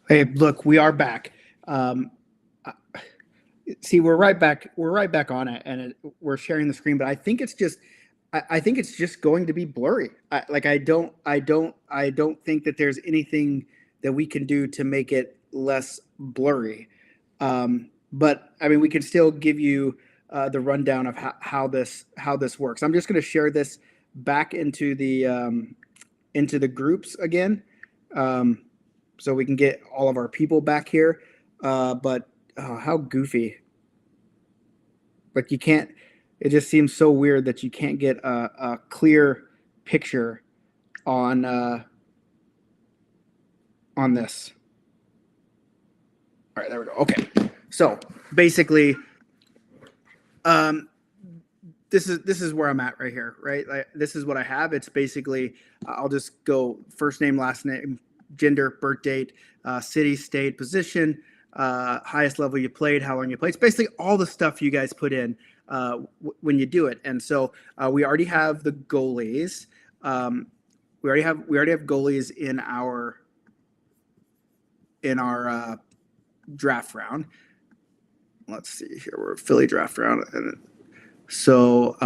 Hey, look, we are back. Um, uh, See, we're right back. We're right back on it, and we're sharing the screen. But I think it's just, I think it's just going to be blurry. I don't think that there's anything that we can do to make it less blurry. But I mean, we can still give you the rundown of how this works. I'm just going to share this back into the groups again. Um, so we can get all of our people back here. But how goofy! Like you can't. It just seems so weird that you can't get a clear picture on on this. All right, there we go. Okay, so basically, um, this is where I'm at right here, right? Like, this is what I have. It's basically I'll just go first name, last name, gender, birth date, city, state, position, highest level you played, how long you played. It's basically all the stuff you guys put in when you do it. And so we already have the goalies. Um, we already have goalies in our draft round. Let's see here. We're Philly draft round, and so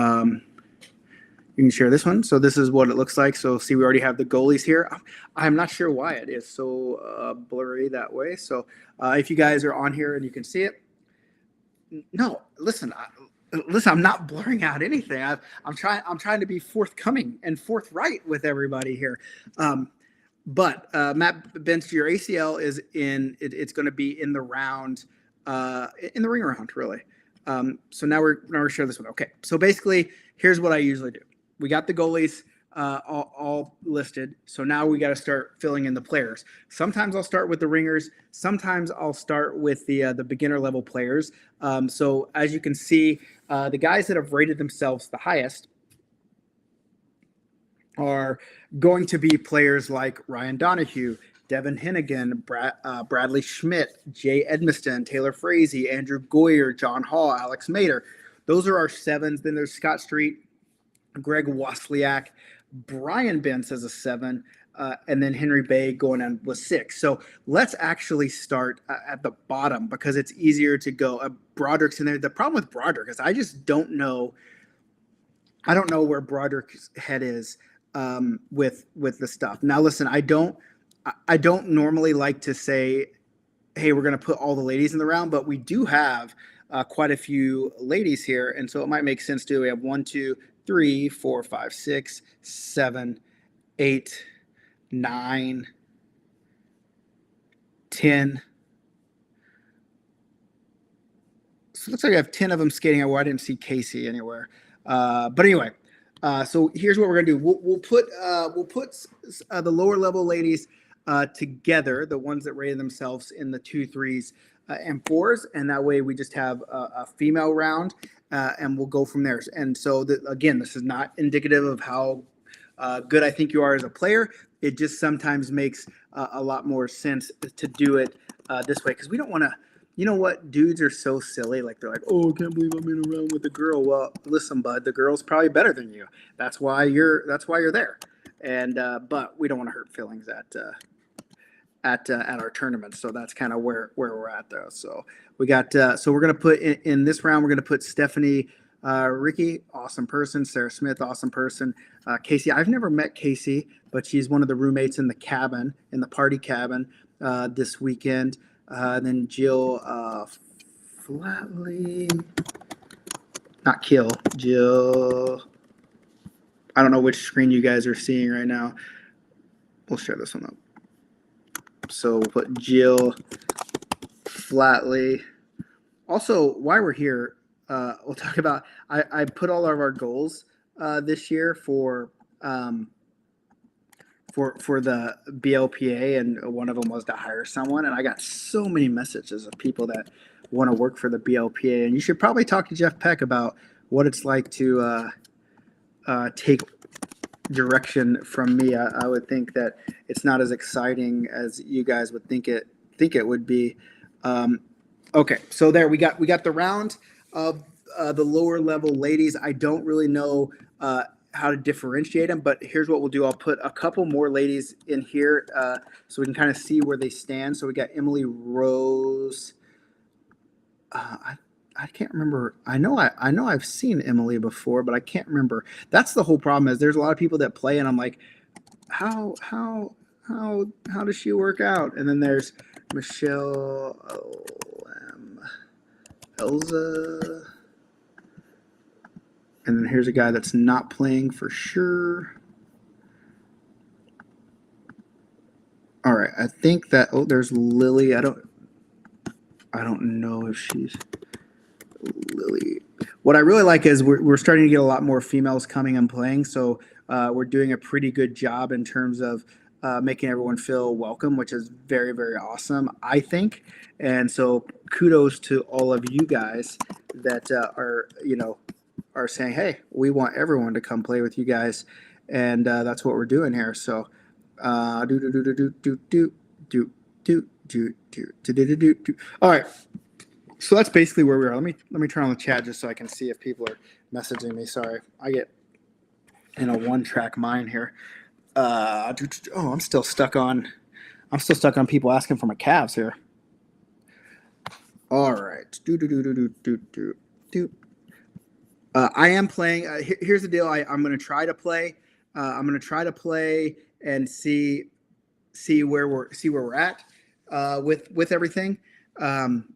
you can share this one. So this is what it looks like. So see, we already have the goalies here. I'm not sure why it is so blurry that way. So if you guys are on here and you can see it, no, listen, I'm not blurring out anything. I'm trying to be forthcoming and forthright with everybody here. But Matt Bench, your ACL is it's going to be in the round, in the ring round, really. So now we're showing this one. Okay, so basically, here's what I usually do. We got the goalies all listed. So now we got to start filling in the players. Sometimes I'll start with the ringers. Sometimes I'll start with the beginner level players. So as you can see, the guys that have rated themselves the highest are going to be players like Ryan Donahue, Devin Hennigan, Bradley Schmidt, Jay Edmiston, Taylor Frazee, Andrew Goyer, John Hall, Alex Mater. Those are our sevens. Then there's Scott Street, Greg Wasliak, Brian Benz as a seven, and then Henry Bay going on with six. So let's actually start at the bottom because it's easier to go. Broderick's in there. The problem with Broderick is I just don't know. I don't know where Broderick's head is with the stuff. Now, listen, I don't normally like to say, hey, we're going to put all the ladies in the round, but we do have quite a few ladies here, and so it might make sense to. We have 1, 2, 3, 4, 5, 6, 7, 8, 9, 10. So it looks like I have 10 of them skating. Oh, I didn't see Casey anywhere. But anyway, so here's what we're gonna do. We'll put the lower level ladies together, the ones that rated themselves in the 2, 3s, and 4s, and that way we just have a female round, and we'll go from there. And so again, this is not indicative of how good I think you are as a player. It just sometimes makes a lot more sense to do it this way because we don't want to. You know what? Dudes are so silly. Like they're like, "Oh, I can't believe I'm in a round with a girl." Well, listen, bud, the girl's probably better than you. That's why you're there. And but we don't want to hurt feelings at our tournament. So that's kind of where we're at though. So we got so we're gonna put in this round. We're gonna put Stephanie Ricky, awesome person. Sarah Smith, awesome person. Casey, I've never met Casey, but she's one of the roommates in the party cabin this weekend. Then Jill Flatley, not Kill, Jill. I don't know which screen you guys are seeing right now. We'll share this one up. So we'll put Jill Flatley. Also, while we're here, we'll talk about. I put all of our goals this year for the BLPA, and one of them was to hire someone. And I got so many messages of people that want to work for the BLPA. And you should probably talk to Jeff Peck about what it's like to take direction from me. I would think that it's not as exciting as you guys would think it would be. Okay, so there we got the round of the lower level ladies. I don't really know differentiate them. But here's what we'll do. I'll put a couple more ladies in here so we can kind of see where they stand. So we got Emily Rose. I can't remember. I know I've seen Emily before, but I can't remember. That's the whole problem. Is there's a lot of people that play, and I'm like, how does she work out? And then there's Michelle Elza. And then here's a guy that's not playing for sure. All right, I think that there's Lily. I don't know if she's Lily. What I really like is we're starting to get a lot more females coming and playing. So we're doing a pretty good job in terms of making everyone feel welcome, which is very, very awesome, I think. And so kudos to all of you guys that are saying, hey, we want everyone to come play with you guys. And that's what we're doing here. So all right. So that's basically where we are. Let me turn on the chat just so I can see if people are messaging me. Sorry, I get in a one-track mind here. I'm still stuck on people asking for my calves here. All right. I am playing. Here's the deal. I'm going to try to play. I'm going to try to play and see where we're at with everything.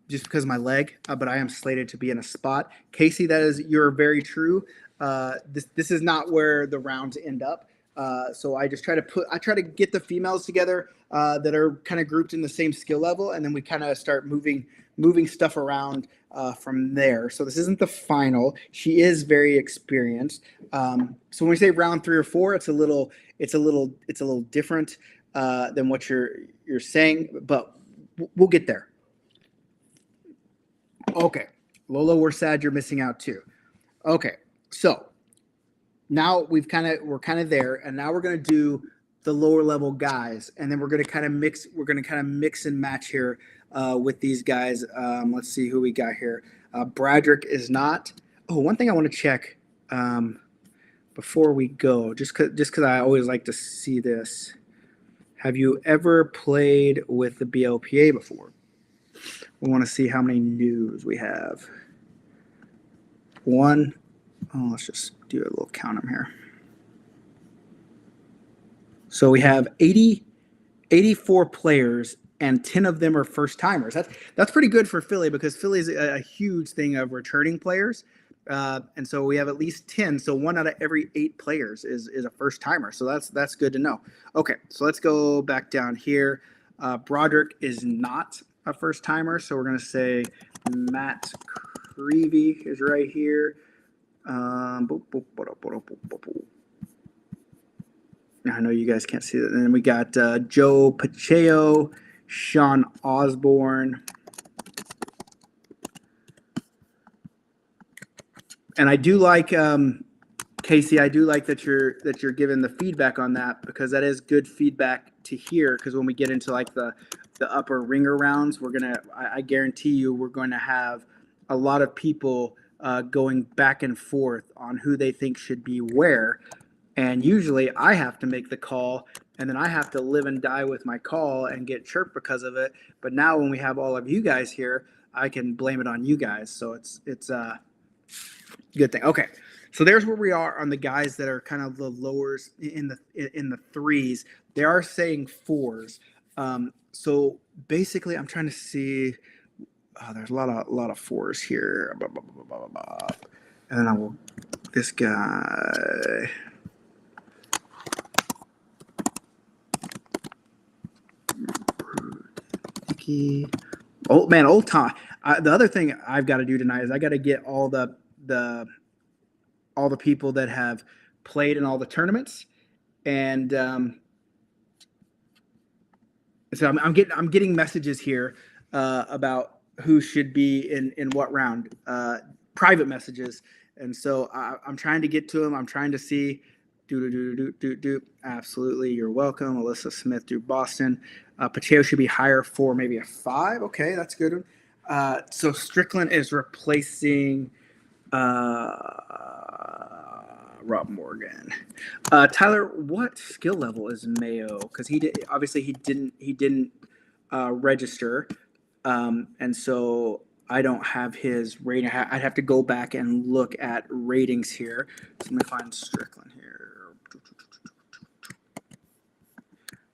Just because of my leg, but I am slated to be in a spot. Casey, you're very true. This is not where the rounds end up. So I just try to get the females together that are kind of grouped in the same skill level, and then we kind of start moving stuff around from there. So this isn't the final. She is very experienced. So when we say round 3 or 4, it's a little different than what you're saying, but we'll get there. Okay, Lola, we're sad you're missing out too. Okay, so now we're kind of there, and now we're gonna do the lower level guys, and then we're gonna kind of mix and match here with these guys. Let's see who we got here. Bradrick is not. Oh, one thing I want to check before we go, just because I always like to see this. Have you ever played with the BLPA before? We want to see how many news we have. One. Oh, let's just do a little count them here. So we have 84 players, and 10 of them are first timers. That's pretty good for Philly, because Philly is a huge thing of returning players. And so we have at least 10. So 1 out of every 8 players is a first timer. So that's good to know. Okay, so let's go back down here. Broderick is not a first timer, so we're going to say Matt Creevy is right here. I know you guys can't see that. And then we got Joe Pacheco, Sean Osborne. And I do like Casey. I do like that you're giving the feedback on that, because that is good feedback to hear. Because when we get into like the upper ringer rounds, I guarantee you we're going to have a lot of people going back and forth on who they think should be where. And usually I have to make the call, and then I have to live and die with my call and get chirped because of it. But now when we have all of you guys here, I can blame it on you guys. So it's a good thing. Okay. So there's where we are on the guys that are kind of the lowers in the 3s. They are saying 4s. So basically, I'm trying to see. There's a lot of 4s here. And then I will. This guy. Old Tom. The other thing I've got to do tonight is I got to get all the people that have played in all the tournaments, and so I'm getting messages here about who should be in what round, private messages, and so I'm trying to get to them. I'm trying to see. Absolutely, you're welcome, Alyssa Smith through Boston. Pacheco should be higher for maybe a 5. Okay, that's good. So Strickland is replacing Rob Morgan. Tyler, what skill level is Mayo? Because he did obviously he didn't register, and so I don't have his rating. I'd have to go back and look at ratings here. So let me find Strickland here.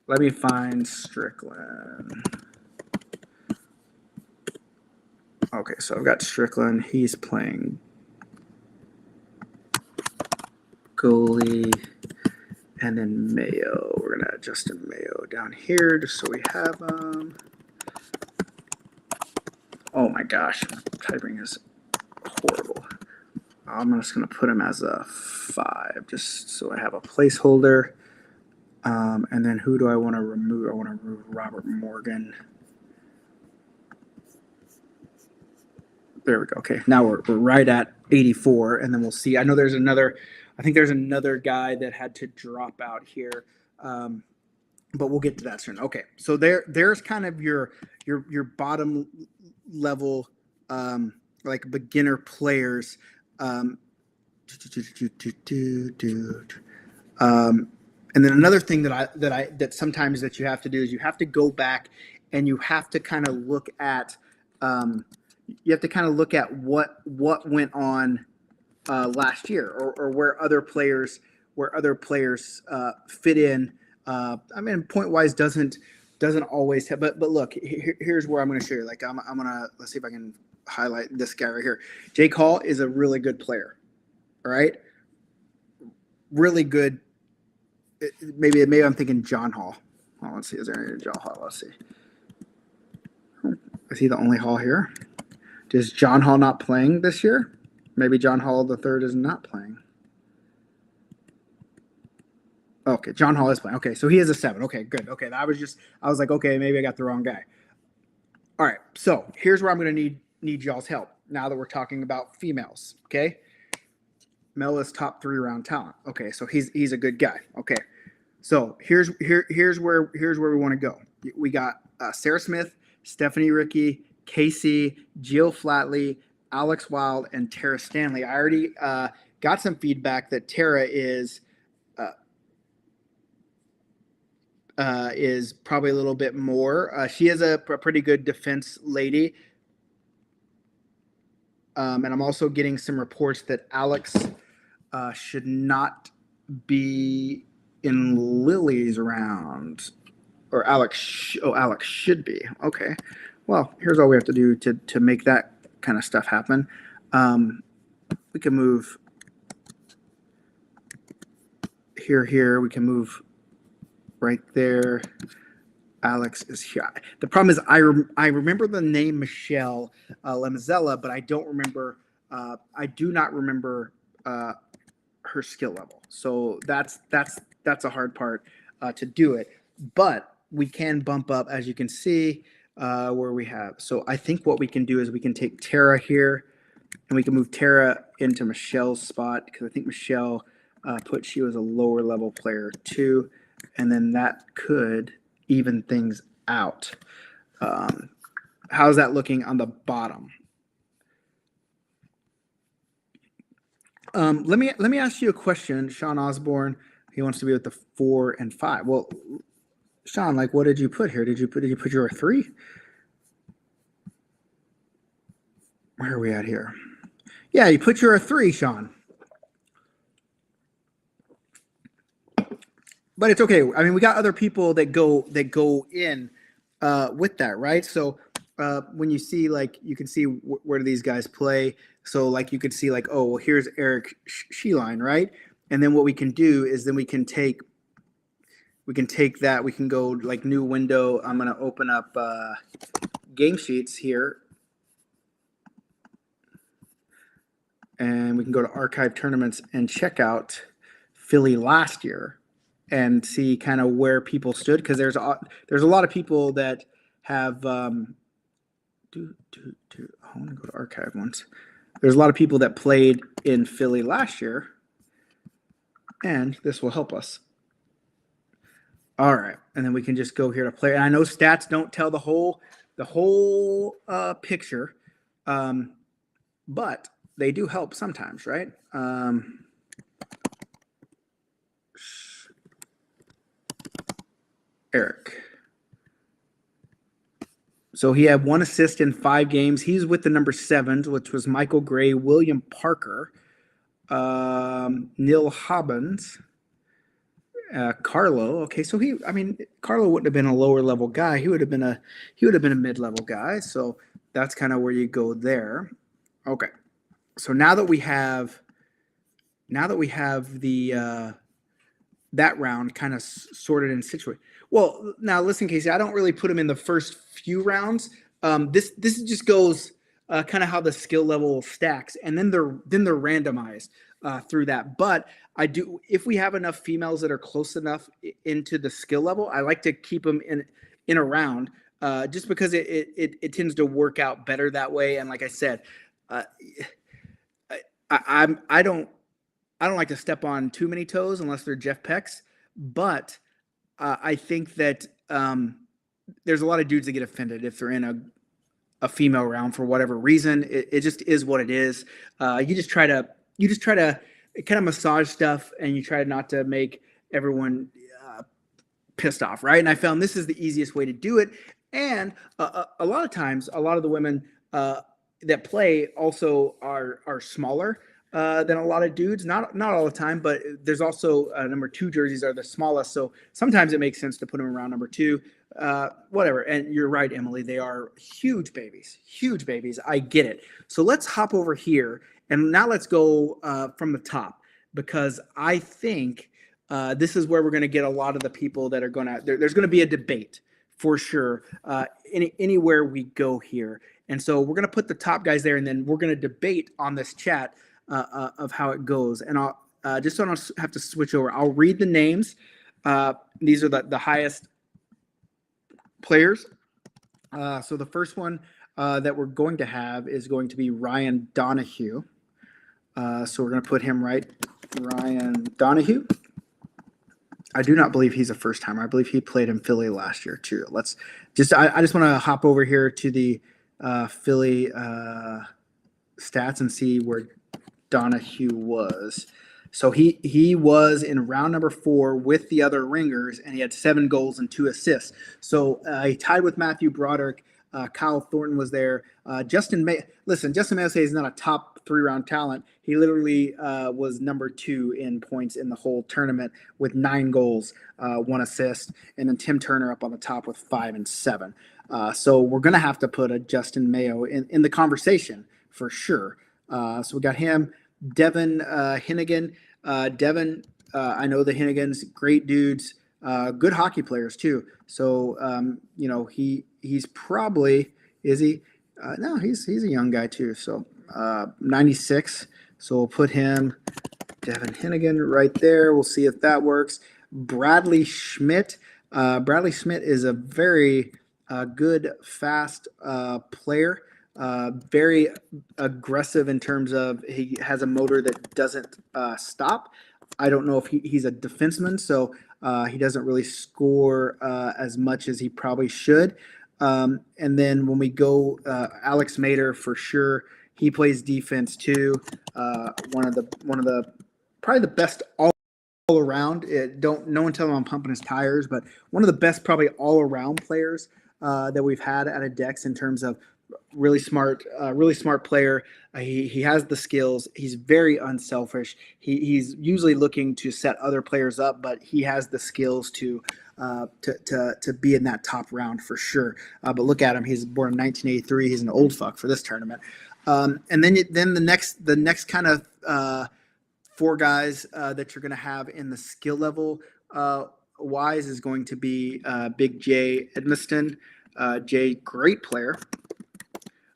Let me find Strickland. Okay, so I've got Strickland. He's playing goalie. And then Mayo. We're going to add Justin Mayo down here just so we have him. Oh my gosh, typing is horrible. I'm just going to put him as a 5 just so I have a placeholder. And then who do I want to remove? I want to remove Robert Morgan. There we go. Okay, now we're right at 84, and then we'll see. I know there's another. I think there's another guy that had to drop out here, but we'll get to that soon. Okay, so there's kind of your bottom level like beginner players. And then another thing that sometimes that you have to do is you have to go back and you have to kind of look at what went on last year or where other players fit in. I mean, point wise doesn't always have, but look, here's where I'm going to show you. Like I'm gonna, let's see if I can highlight this guy right here. Jake Hall is a really good player. All right, really good. Maybe I'm thinking John Hall. Oh, let's see. Is there any John Hall? Let's see. Is he the only Hall here? Is John Hall not playing this year? Maybe John Hall III is not playing. Okay, John Hall is playing. Okay, so he is a 7. Okay, good. Okay, I was like, okay, maybe I got the wrong guy. All right, so here's where I'm going to need y'all's help now that we're talking about females. Okay, Mel is top 3 round talent. Okay, so he's a good guy. Okay, so here's where we want to go. We got Sarah Smith, Stephanie Ricky, Casey, Jill Flatley, Alex Wild, and Tara Stanley. I already got some feedback that Tara is probably a little bit more. She is a pretty good defense lady. And I'm also getting some reports that Alex should not be in Lily's round. Or Alex should be. Okay. Well, here's all we have to do to make that kind of stuff happen. We can move here. We can move right there. Alex is here. The problem is I remember the name Michelle Lemazella, but I don't remember. I do not remember her skill level. So that's a hard part to do it. But we can bump up, as you can see, where we have. So I think what we can do is we can take Tara here, and we can move Tara into Michelle's spot because I think Michelle she was a lower level player too, and then that could even things out. How's that looking on the bottom? Let me ask you a question, Sean Osborne. He wants to be with the 4 and 5. Well, Sean, like, what did you put here? Did you put your 3? Where are we at here? Yeah, you put your 3, Sean. But it's okay. I mean, we got other people that go in with that, right? So when you see, like, you can see where do these guys play. So like you could see like, oh, well, here's Eric Sheeline, right? And then what we can do is then we can take that. We can go like new window. I'm going to open up game sheets here. And we can go to archive tournaments and check out Philly last year and see kind of where people stood. Because there's a lot of people that have I want to go to archive once. There's a lot of people that played in Philly last year, and this will help us. All right, and then we can just go here to play. And I know stats don't tell the whole picture, but they do help sometimes, right? Eric. So he had 1 assist in 5 games. He's with the number 7s, which was Michael Gray, William Parker, Neil Hobbins, Carlo. Okay, so Carlo wouldn't have been a lower level guy. He would have been a mid-level guy. So that's kind of where you go there. Okay. So now that we have the that round kind of sorted and situated. Well, now listen, Casey, I don't really put them in the first few rounds. This just goes kind of how the skill level stacks, and then they're randomized through that. But I do, if we have enough females that are close enough into the skill level, I like to keep them in a round, just because it tends to work out better that way. And like I said, I don't like to step on too many toes unless they're Jeff Peck's, but I think that there's a lot of dudes that get offended if they're in a female round for whatever reason. It just is what it is. You just try to kind of massage stuff, and you try not to make everyone pissed off, right? And I found this is the easiest way to do it. And a lot of times, a lot of the women that play also are smaller than a lot of dudes. Not all the time, but there's also number 2 jerseys are the smallest. So sometimes it makes sense to put them around number 2. Whatever. And you're right, Emily. They are huge babies. Huge babies. I get it. So let's hop over here, and now let's go from the top, because I think this is where we're going to get a lot of the people that are going to. There's going to be a debate for sure. Anywhere we go here. And so we're going to put the top guys there, and then we're going to debate on this chat of how it goes. And I'll just so I don't have to switch over, I'll read the names. These are the highest players. So the first one that we're going to have is going to be Ryan Donahue. So we're going to put him right. Ryan Donahue. I do not believe he's a first timer. I believe he played in Philly last year too. I just want to hop over here to the Philly stats and see where Donahue was. So he was in round number 4 with the other ringers, and he had 7 goals and 2 assists. So he tied with Matthew Broderick. Kyle Thornton was there. Justin Mayo is not a top 3-round talent. He literally was number 2 in points in the whole tournament with 9 goals, 1 assist, and then Tim Turner up on the top with 5 and 7. So we're going to have to put a Justin Mayo in the conversation for sure. So we got him. Devin Hennigan. Devin, I know the Hennigans, great dudes, good hockey players too. So, he's probably, is he? No, he's a young guy too. So 96. So we'll put him, Devin Hennigan, right there. We'll see if that works. Bradley Schmidt. Bradley Schmidt is a very good, fast player. Very aggressive in terms of he has a motor that doesn't stop. I don't know if he's a defenseman, so he doesn't really score as much as he probably should. And then when we go, Alex Mader for sure, he plays defense too. One of the probably the best all around. No one tell him I'm pumping his tires, but one of the best probably all around players that we've had out of Dex in terms of really smart player. He has the skills. He's very unselfish. He's usually looking to set other players up, but he has the skills to be in that top round for sure. But look at him. He's born in 1983. He's an old fuck for this tournament. And then the next kind of 4 guys that you're going to have in the skill level wise is going to be Big J Edmiston. Jay, great player.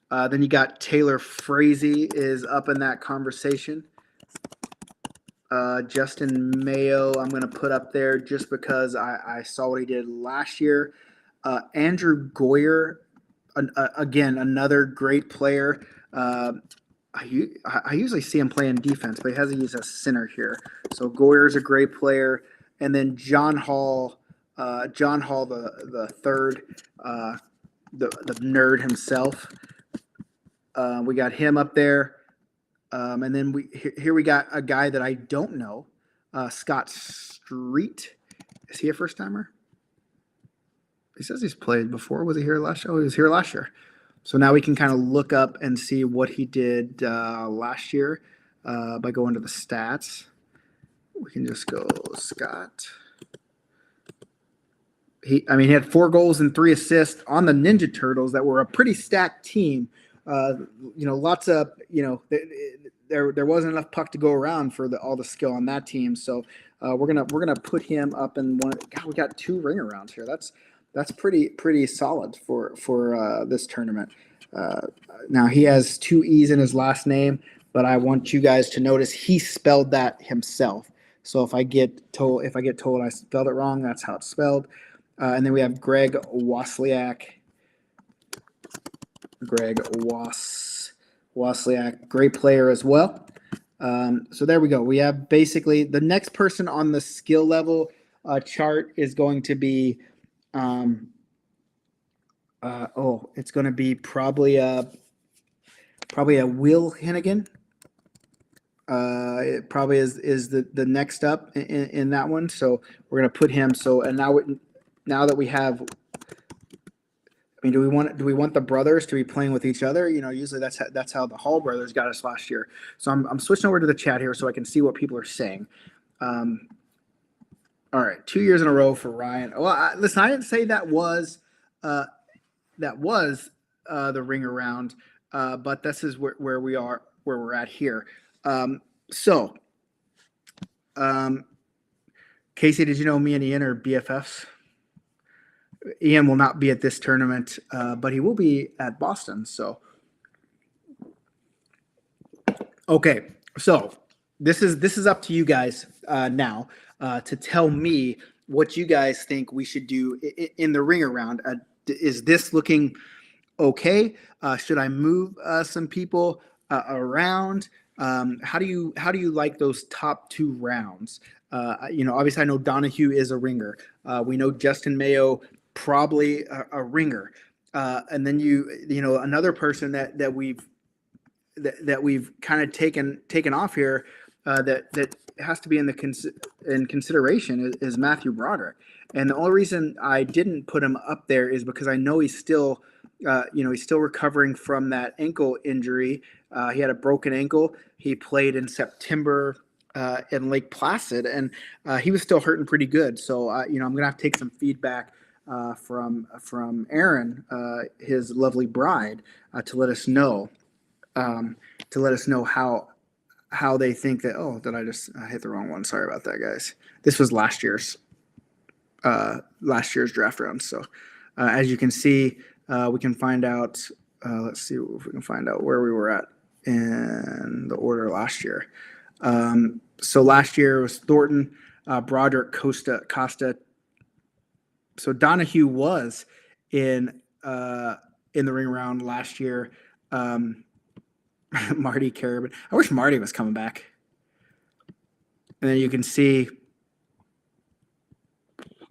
Then you got Taylor Frazee is up in that conversation. Justin Mayo, I'm going to put up there just because I saw what he did last year. Andrew Goyer, again, another great player. I usually see him playing defense, but he has to use a center here. So Goyer's a great player. And then John Hall the third, the nerd himself. We got him up there. And then we got a guy that I don't know, Scott Street. Is he a first timer? He says he's played before. Was he here last year? Oh, he was here last year. So now we can kind of look up and see what he did last year by going to the stats. We can just go Scott. He had 4 goals and 3 assists on the Ninja Turtles that were a pretty stacked team. Lots of there wasn't enough puck to go around for all the skill on that team. So we're gonna put him up in one. God, we got 2 ring arounds here. That's pretty solid for this tournament. Now he has 2 E's in his last name, but I want you guys to notice he spelled that himself. So if I get told I spelled it wrong, that's how it's spelled. And then we have Greg Wasliak. Wasliak, great player as well. So there we go. We have basically the next person on the skill level chart is going to be, it's going to be probably a Will Hennigan. It probably is the next up in that one. So we're going to put him. So and now that we have. I mean, do we want the brothers to be playing with each other? Usually that's how the Hall brothers got us last year. So I'm switching over to the chat here so I can see what people are saying. All right, 2 years in a row for Ryan. Well, listen, I didn't say that was the ring around, but this is where we're at here. Casey, did you know me and Ian are BFFs? Ian will not be at this tournament, but he will be at Boston. So, okay. So this is up to you guys now to tell me what you guys think we should do in the ring around. Is this looking okay? Should I move some people around? How do you like those top 2 rounds? Obviously I know Donahue is a ringer. We know Justin Mayo probably a ringer, and then another person that we've kind of taken off here that has to be in consideration is Matthew Broderick. And the only reason I didn't put him up there is because I know he's still recovering from that ankle injury. He had a broken ankle. He played in September in Lake Placid, and he was still hurting pretty good. So I'm gonna have to take some feedback from Aaron, his lovely bride, to let us know how they think that. Oh, did I just hit the wrong one? Sorry about that, guys. This was last year's draft round. So as you can see, we can find out. Let's see if we can find out where we were at in the order last year. So last year was Thornton, Broderick, Costa. So Donahue was in the ring round last year. Marty Carabin. I wish Marty was coming back. And then you can see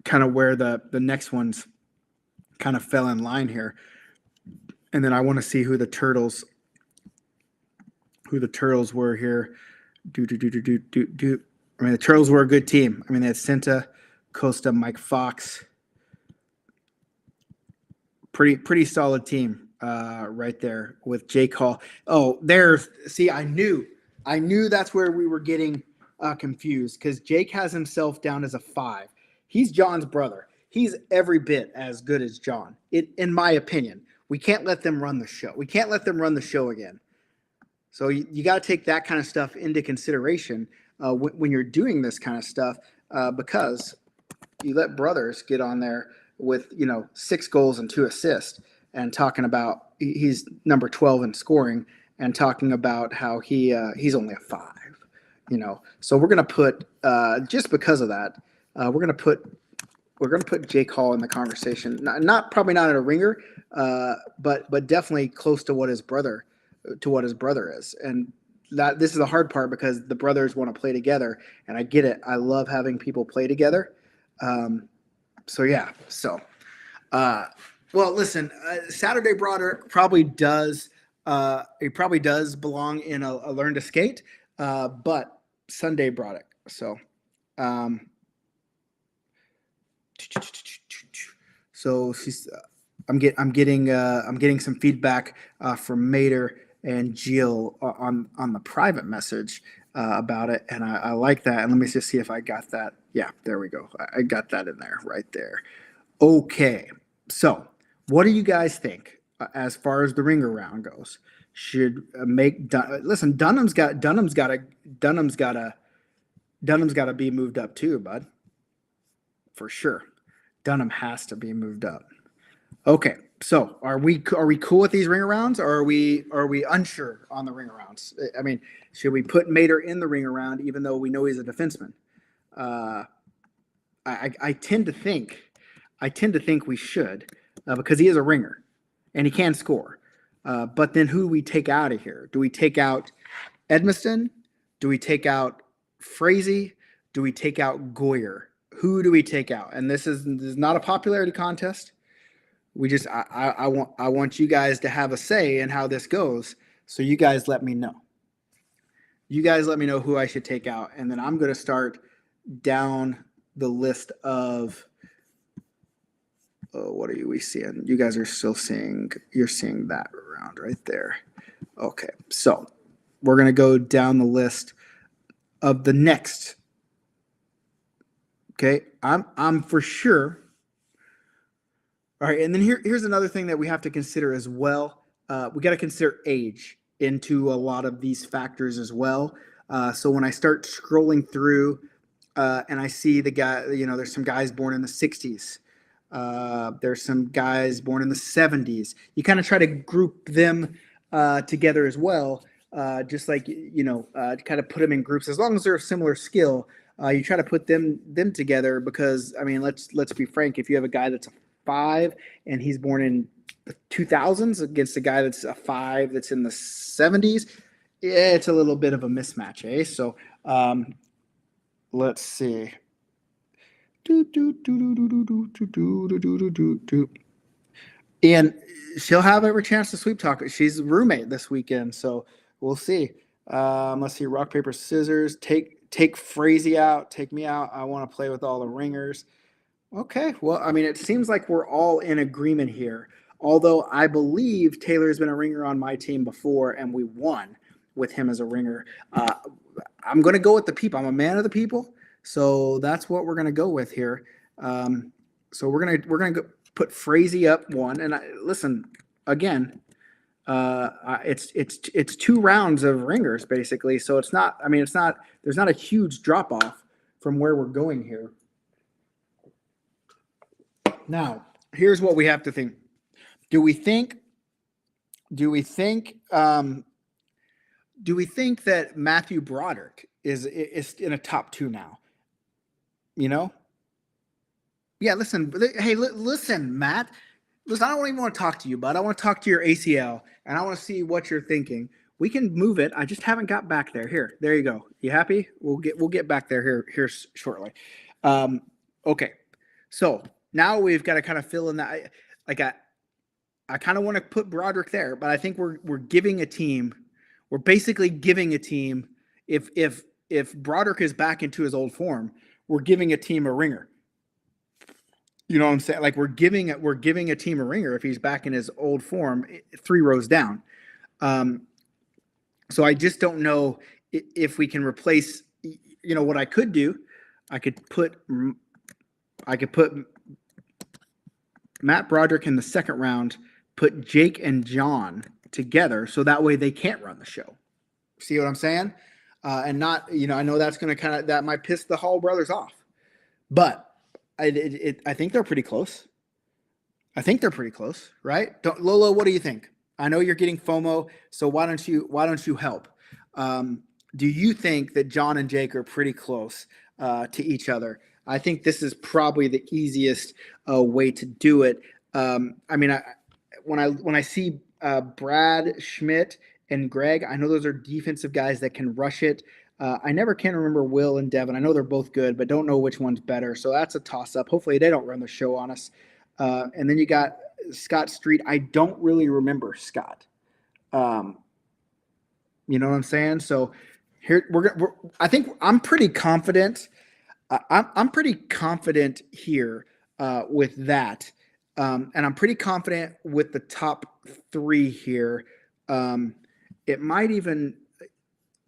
kind of where the next ones kind of fell in line here. And then I want to see who the Turtles were here. I mean, the Turtles were a good team. I mean, they had Cinta, Costa, Mike Fox. Pretty solid team right there with Jake Hall. Oh, see, I knew that's where we were getting confused because Jake has himself down as a 5. He's John's brother. He's every bit as good as John, in my opinion. We can't let them run the show. We can't let them run the show again. So you got to take that kind of stuff into consideration when you're doing this kind of stuff because you let brothers get on there with 6 goals and 2 assists and talking about he's number 12 in scoring and talking about how he's only a 5. So we're gonna put just because of that we're gonna put Jake Hall in the conversation. Probably not a ringer, but definitely close to what his brother is. And that this is the hard part because the brothers want to play together, and I get it. I love having people play together. So yeah. So, well, listen. Saturday Broderick probably does. He probably does belong in a learn to skate, but Sunday Broderick. So. So I'm getting some feedback from Mater and Jill on the private message about it, and I like that. And let me just see if I got that. Yeah, there we go. I got that in there, right there. Okay, so what do you guys think as far as the ringer round goes? Should listen? Dunham's got to be moved up too, bud, for sure. Dunham has to be moved up. Okay, so are we cool with these ring arounds, or are we unsure on the ring arounds? I mean, should we put Mater in the ring around even though we know he's a defenseman? Uh, I tend to think we should because he is a ringer and he can score. But then who do we take out of here? Do we take out Edmiston? Do we take out Frazee? Do we take out Goyer? Who do we take out? And this is not a popularity contest. We just I want you guys to have a say in how this goes. So you guys let me know. You guys let me know who I should take out, and then I'm going to start down the list of what are we seeing? You guys are still seeing, you're seeing that around right there. Okay, so we're going to go down the list of the next. Okay, I'm for sure. All right, and then here's another thing that we have to consider as well. We got to consider age into a lot of these factors as well. So when I start scrolling through and I see the guy, there's some guys born in the 60s. There's some guys born in the 70s. You kind of try to group them together as well, just like, kind of put them in groups. As long as they're of similar skill, you try to put them together because, I mean, let's be frank. If you have a guy that's a 5 and he's born in the 2000s against a guy that's a 5 that's in the 70s, it's a little bit of a mismatch, eh? So let's see. And she'll have every chance to sweep talk. She's a roommate this weekend, so we'll see. Let's see. Rock, paper, scissors. Take Frazee out. Take me out. I want to play with all the ringers. Okay. Well, I mean, it seems like we're all in agreement here. Although I believe Taylor has been a ringer on my team before, and we won with him as a ringer. I'm going to go with the people. I'm a man of the people. So that's what we're going to go with here. So we're gonna put Frazee up 1. And listen, again, it's 2 rounds of ringers basically. So it's not. I mean, there's not a huge drop off from where we're going here. Now, here's what we have to think. Do we think that Matthew Broderick is in a top 2 now? Yeah, listen. Hey, listen, Matt. Listen, I don't even want to talk to you, bud. I want to talk to your ACL, and I want to see what you're thinking. We can move it. I just haven't got back there. There you go. You happy? We'll get back there here shortly. Okay. So now we've got to kind of fill in that. I kind of want to put Broderick there, but I think we're giving a team. We're basically giving a team. If Broderick is back into his old form, we're giving a team a ringer. You know what I'm saying? Like we're giving a team a ringer if he's back in his old form, 3 rows down. So I just don't know if we can replace. What I could do, I could put Matt Broderick in the second round, put Jake and John together, so that way they can't run the show. See what I'm saying? And not, I know that's going to that might piss the Hall brothers off, but I think they're pretty close. Right? Lolo, what do you think? I know you're getting FOMO, so why don't you help? Do you think that John and Jake are pretty close to each other? I think this is probably the easiest way to do it. I mean, when I see Brad Schmidt and Greg, I know those are defensive guys that can rush it. I never can remember Will and Devin. I know they're both good, but don't know which one's better. So that's a toss-up. Hopefully they don't run the show on us. And then you got Scott Street. I don't really remember Scott. You know what I'm saying? So here I think I'm pretty confident. I'm pretty confident here with that. And I'm pretty confident with the top 3 here. It might even,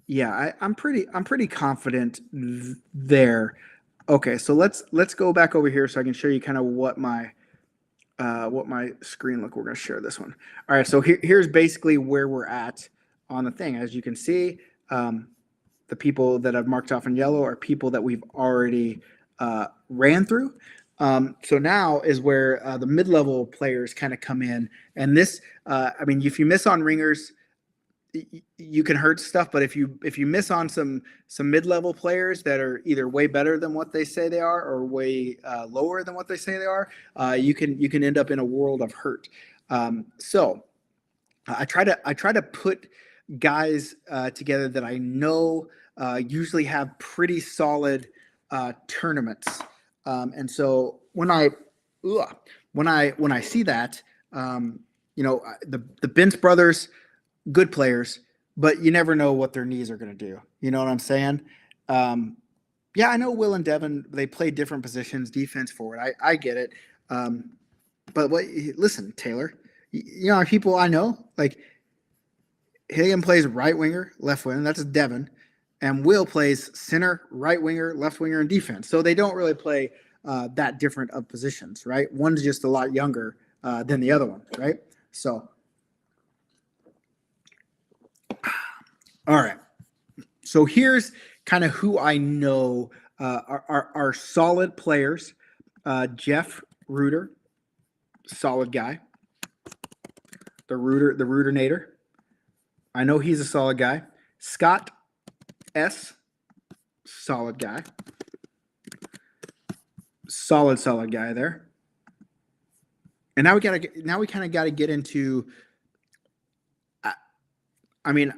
yeah, I'm pretty confident there. Okay, so let's go back over here so I can show you kind of what my screen look. We're going to share this one. All right, so here's basically where we're at on the thing. As you can see, the people that I've marked off in yellow are people that we've already ran through. So now is where the mid-level players kind of come in. And this, I mean, if you miss on ringers, you can hurt stuff, but if you miss on some mid-level players that are either way better than what they say they are or way lower than what they say they are, you can end up in a world of hurt. So I try to put guys together that I know usually have pretty solid tournaments. And so when I see that, the Benz brothers, good players, but you never know what their knees are going to do. You know what I'm saying? Yeah, I know Will and Devin, they play different positions, defense, forward. I get it. But listen, Taylor, you know, people I know, like Hillian plays right winger, left winger. That's Devin. And Will plays center, right winger, left winger, and defense. So they don't really play that different of positions, right? One's just a lot younger than the other one, right? So, all right. So here's kind of who I know are solid players. Jeff Reuter, solid guy. The Reuternator. I know he's a solid guy. Scott S, solid guy. Solid guy there. And now we kind of got to get into. I mean,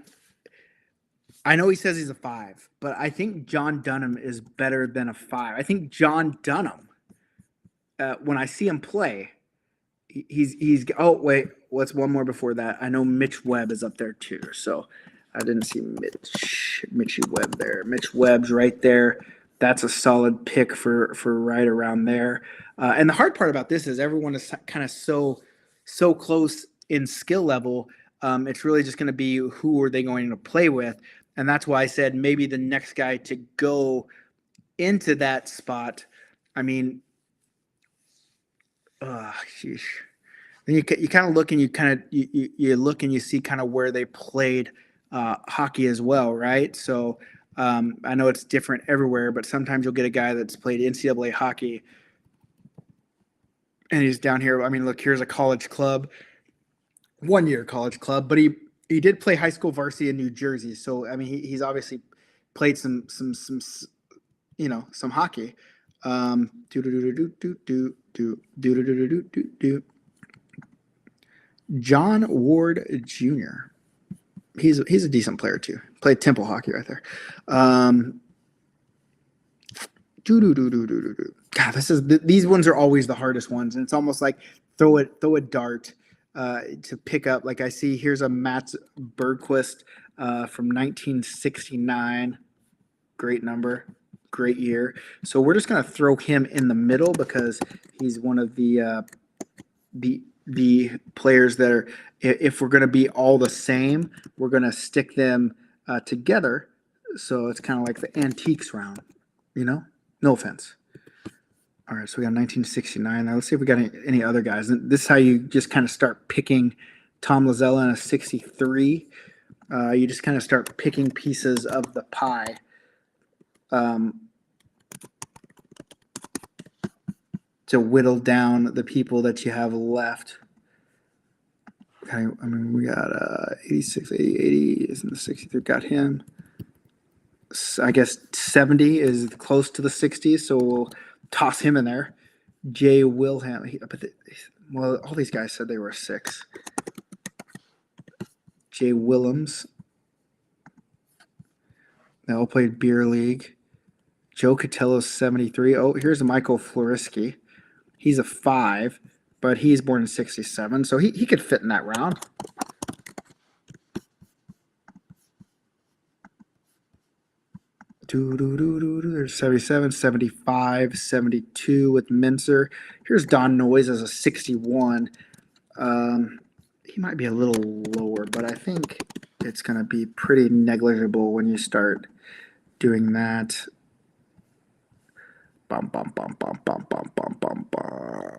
I know he says he's a 5, but I think John Dunham is better than a 5. I think John Dunham, when I see him play, he's. Oh wait, what's one more before that? I know Mitch Webb is up there too. So I didn't see Mitchy Webb there. Mitch Webb's right there. That's a solid pick for right around there. And the hard part about this is everyone is kind of so close in skill level. It's really just going to be who are they going to play with, and that's why I said maybe the next guy to go into that spot. I mean, sheesh. Then you kind of look and you look and you see kind of where they played hockey as well, right? So I know it's different everywhere, but sometimes you'll get a guy that's played NCAA hockey and he's down here. I mean, look, here's a college club, 1-year college club, but he did play high school varsity in New Jersey. So I mean, he's obviously played some hockey. John Ward Jr. He's a decent player too. Played Temple hockey right there. God, these ones are always the hardest ones, and it's almost like throw a dart to pick up. Like I see here's a Mats Bergquist from 1969. Great number, great year. So we're just gonna throw him in the middle because he's one of the players that are, if we're going to be all the same, we're going to stick them together. So it's kind of like the antiques round, you know? No offense. All right, so we got 1969. Now let's see if we got any other guys. And this is how you just kind of start picking. Tom Lazzella in a 63. You just kind of start picking pieces of the pie. To whittle down the people that you have left. Okay, I mean, we got 86, 80 is in the 63. Got him. So I guess 70 is close to the 60s, so we'll toss him in there. Jay Wilhelm. Well, all these guys said they were 6. Jay Willems. They all played beer league. Joe Catello's 73. Oh, here's Michael Florisky. He's a 5, but he's born in 67, so he could fit in that round. There's 77, 75, 72 with Mincer. Here's Don Noise as a 61. He might be a little lower, but I think it's going to be pretty negligible when you start doing that. Bum, bum, bum, bum, bum, bum, bum, bum, bum.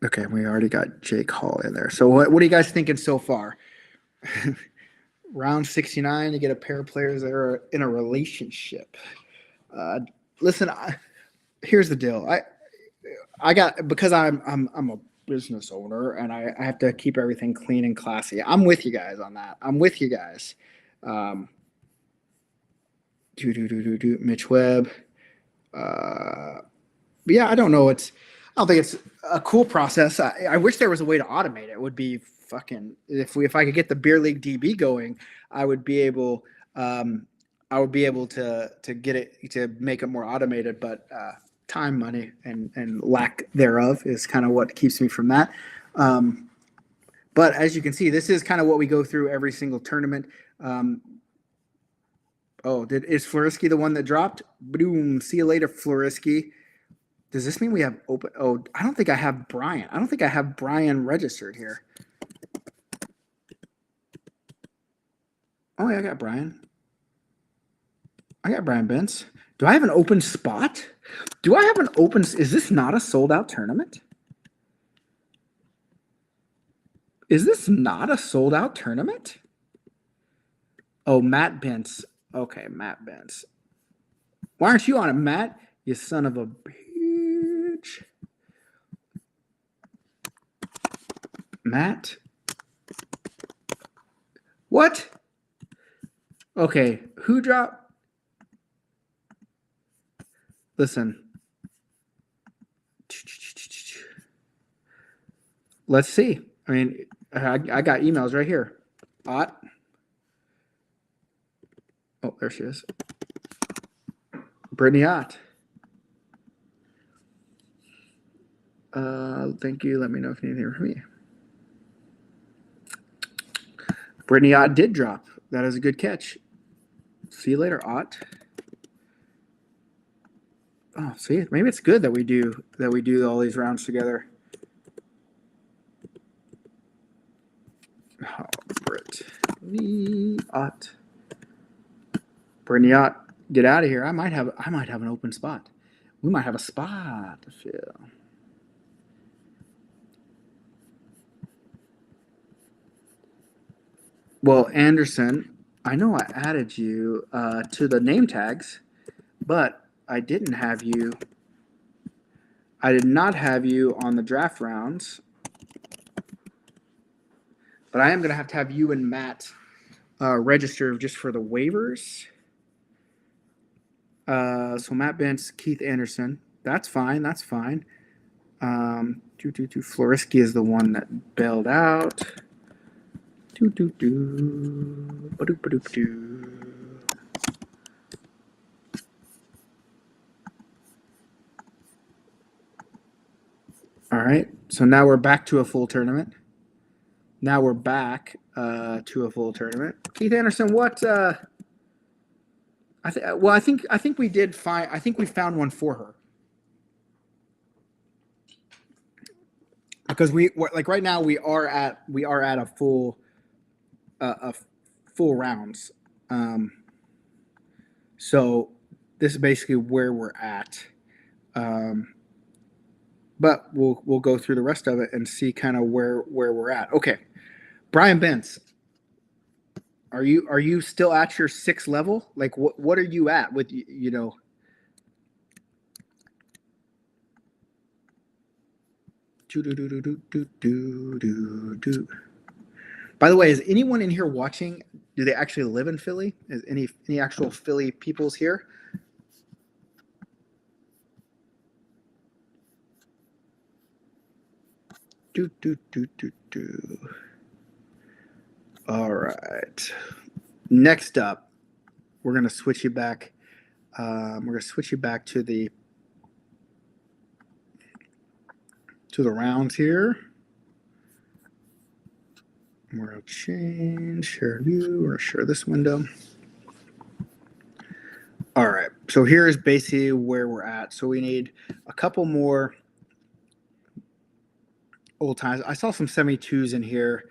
Okay, we already got Jake Hall in there. So what are you guys thinking so far? Round 69 to get a pair of players that are in a relationship. Listen, here's the deal. I got, because I'm a business owner and I have to keep everything clean and classy. I'm with you guys on that. I'm with you guys. Mitch Webb. But yeah, I don't know. I don't think it's a cool process. I wish there was a way to automate it. It would be fucking, if I could get the beer league DB going, I would be able to get it, to make it more automated, but time, money, and lack thereof is kind of what keeps me from that. But as you can see, this is kind of what we go through every single tournament. Is Florisky the one that dropped? Boom. See you later, Florisky. Does this mean we have open? Oh, I don't think I have Brian. I don't think I have Brian registered here. Oh, yeah, I got Brian. I got Brian Bentz. Do I have an open spot? Do I have an open? Is this not a sold out tournament? Is this not a sold out tournament? Oh, Matt Bentz. Okay, Matt Bentz. Why aren't you on it, Matt? You son of a bitch. Matt? What? Okay, who dropped? Listen. Let's see. I mean, I got emails right here. Ott. Oh, there she is. Brittany Ott. Thank you. Let me know if you need anything from me. Brittany Ott did drop. That is a good catch. See you later, Ott. Oh, see, maybe it's good that we do all these rounds together. Oh, Brittany Ott. Brittany Ott, get out of here. I might have an open spot. We might have a spot to fill. Well, Anderson, I know I added you to the name tags, but I did not have you on the draft rounds. But I am going to have you and Matt register just for the waivers. So Matt Bentz, Keith Anderson. That's fine. That's fine. Florisky is the one that bailed out. All right. So now we're back to a full tournament. Now we're back to a full tournament. Keith Anderson, what? I think we did find. I think we found one for her. Because we like right now we are at a full rounds. So this is basically where we're at. But we'll go through the rest of it and see kind of where we're at. Okay. Brian Bentz. Are you still at your 6th level? Like what are you at with you know? By the way, is anyone in here watching? Do they actually live in Philly? Is any actual Philly peoples here? All right. Next up, we're gonna switch you back. We're gonna switch you back to the rounds here. We're gonna change share view or share this window. So here's basically where we're at. So we need a couple more old times. I saw some 72s in here.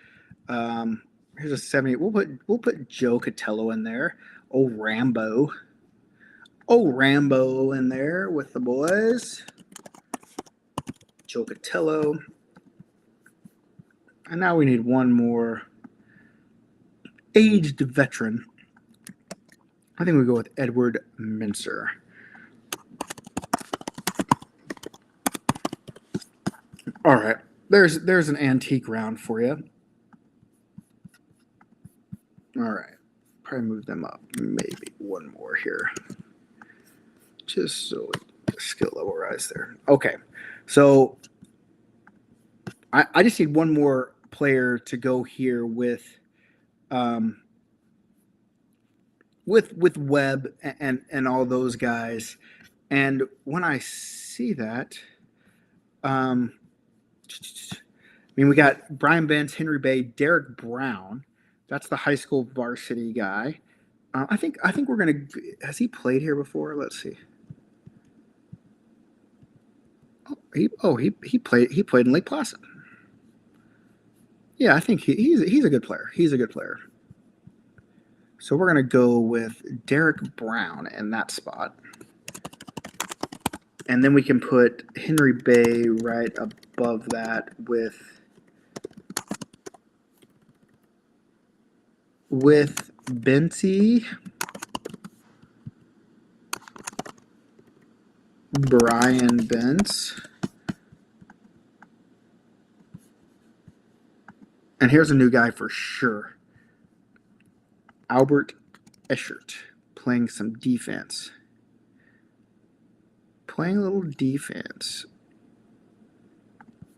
Here's a 70. We'll put Joe Catello in there. Oh Rambo in there with the boys. Joe Catello. And now we need one more aged veteran. I think we go with Edward Mincer. All right, there's an antique round for you. All right, probably move them up. Maybe one more here, just so skill level rise there. Okay, so I just need one more player to go here with Webb and all those guys. And when I see that, I mean, we got Brian Benz, Henry Bay, Derek Brown. That's the high school varsity guy. I think we're gonna. Has he played here before? Let's see. He played in Lake Placid. Yeah, I think he's a good player. He's a good player. So we're gonna go with Derek Brown in that spot, and then we can put Henry Bay right above that with Benty, Brian Benz. And here's a new guy for sure. Albert Eschert playing some defense. Playing a little defense.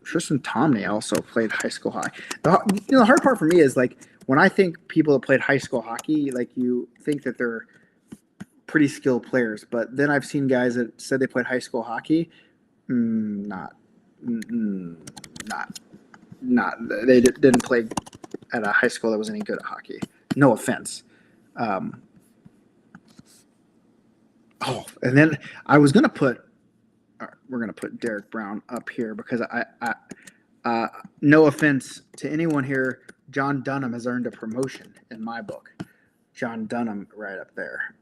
Tristan Tomney also played high school hockey. The hard part for me is like when I think people that played high school hockey, like you think that they're pretty skilled players, but then I've seen guys that said they played high school hockey. Not. They didn't play at a high school that was any good at hockey. No offense. And then I was gonna put. We're gonna put Derek Brown up here because I no offense to anyone here, John Dunham has earned a promotion in my book. John Dunham right up there.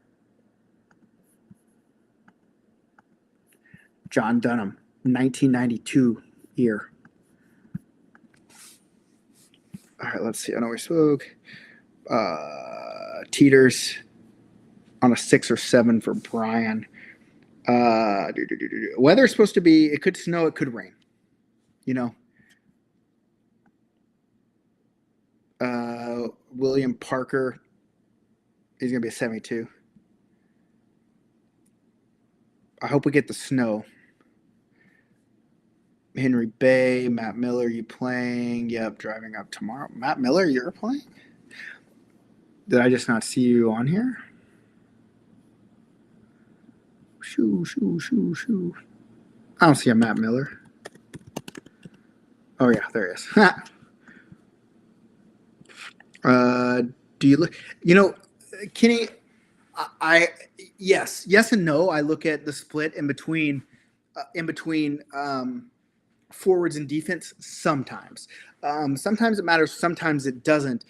John Dunham, 1992 year. All right, let's see. I know we spoke. Teeters on a 6 or 7 for Brian. Weather's supposed to be, it could snow, it could rain. You know. William Parker, he's going to be a 72. I hope we get the snow. Henry Bay, Matt Miller, you playing? Yep, driving up tomorrow. Matt Miller, you're playing? Did I just not see you on here? Shoo. I don't see a Matt Miller. Oh, yeah, there he is. Do you look? You know, Kenny, yes and no. I look at the split in between forwards and defense sometimes. Sometimes it matters, sometimes it doesn't.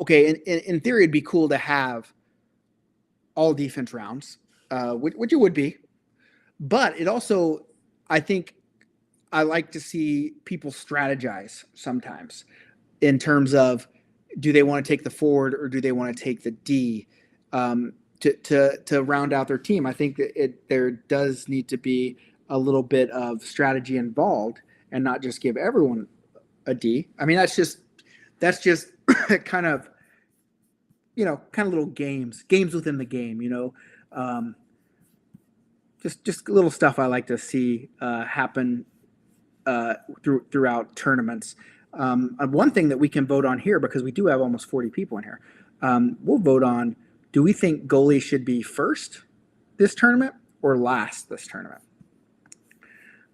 Okay, in theory, it'd be cool to have all defense rounds, which it would be. But it also, I think, I like to see people strategize sometimes in terms of do they want to take the forward or do they want to take the D to round out their team. I think that there does need to be a little bit of strategy involved and not just give everyone a D. I mean, that's just kind of little games within the game, just little stuff I like to see happen throughout tournaments. One thing that we can vote on here, because we do have almost 40 people in here, we'll vote on, do we think goalie should be first this tournament or last this tournament?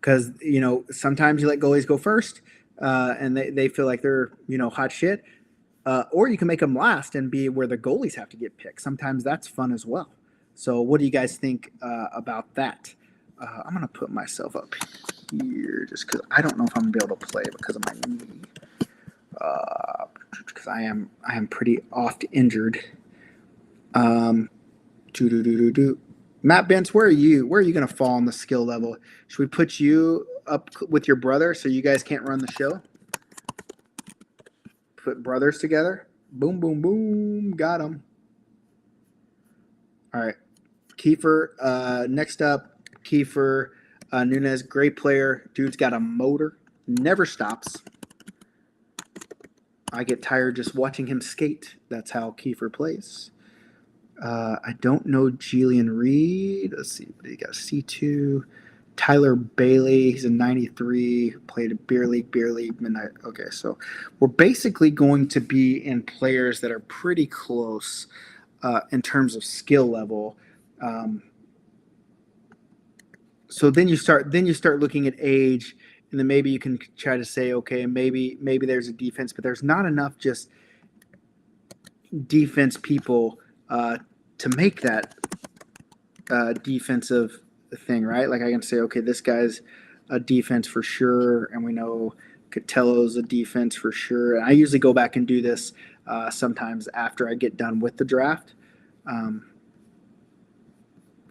Because, sometimes you let goalies go first and they feel like they're, hot shit. Or you can make them last and be where the goalies have to get picked. Sometimes that's fun as well. So what do you guys think about that? I'm gonna put myself up here just because I don't know if I'm gonna be able to play because of my knee. Because I am pretty oft injured. Matt Bentz, where are you? Where are you gonna fall on the skill level? Should we put you up with your brother so you guys can't run the show? Put brothers together. Boom, boom, boom. Got him. All right. Kiefer, next up, Kiefer Nunez, great player. Dude's got a motor, never stops. I get tired just watching him skate. That's how Kiefer plays. I don't know Jillian Reed. Let's see. What do you got? C2. Tyler Bailey. He's a 93. Played at Beer League, Midnight. Okay, so we're basically going to be in players that are pretty close in terms of skill level. So then you start looking at age, and then maybe you can try to say, okay, maybe there's a defense, but there's not enough just defense people to make that defensive thing, right? Like I can say, okay, this guy's a defense for sure, and we know Catello's a defense for sure. And I usually go back and do this sometimes after I get done with the draft.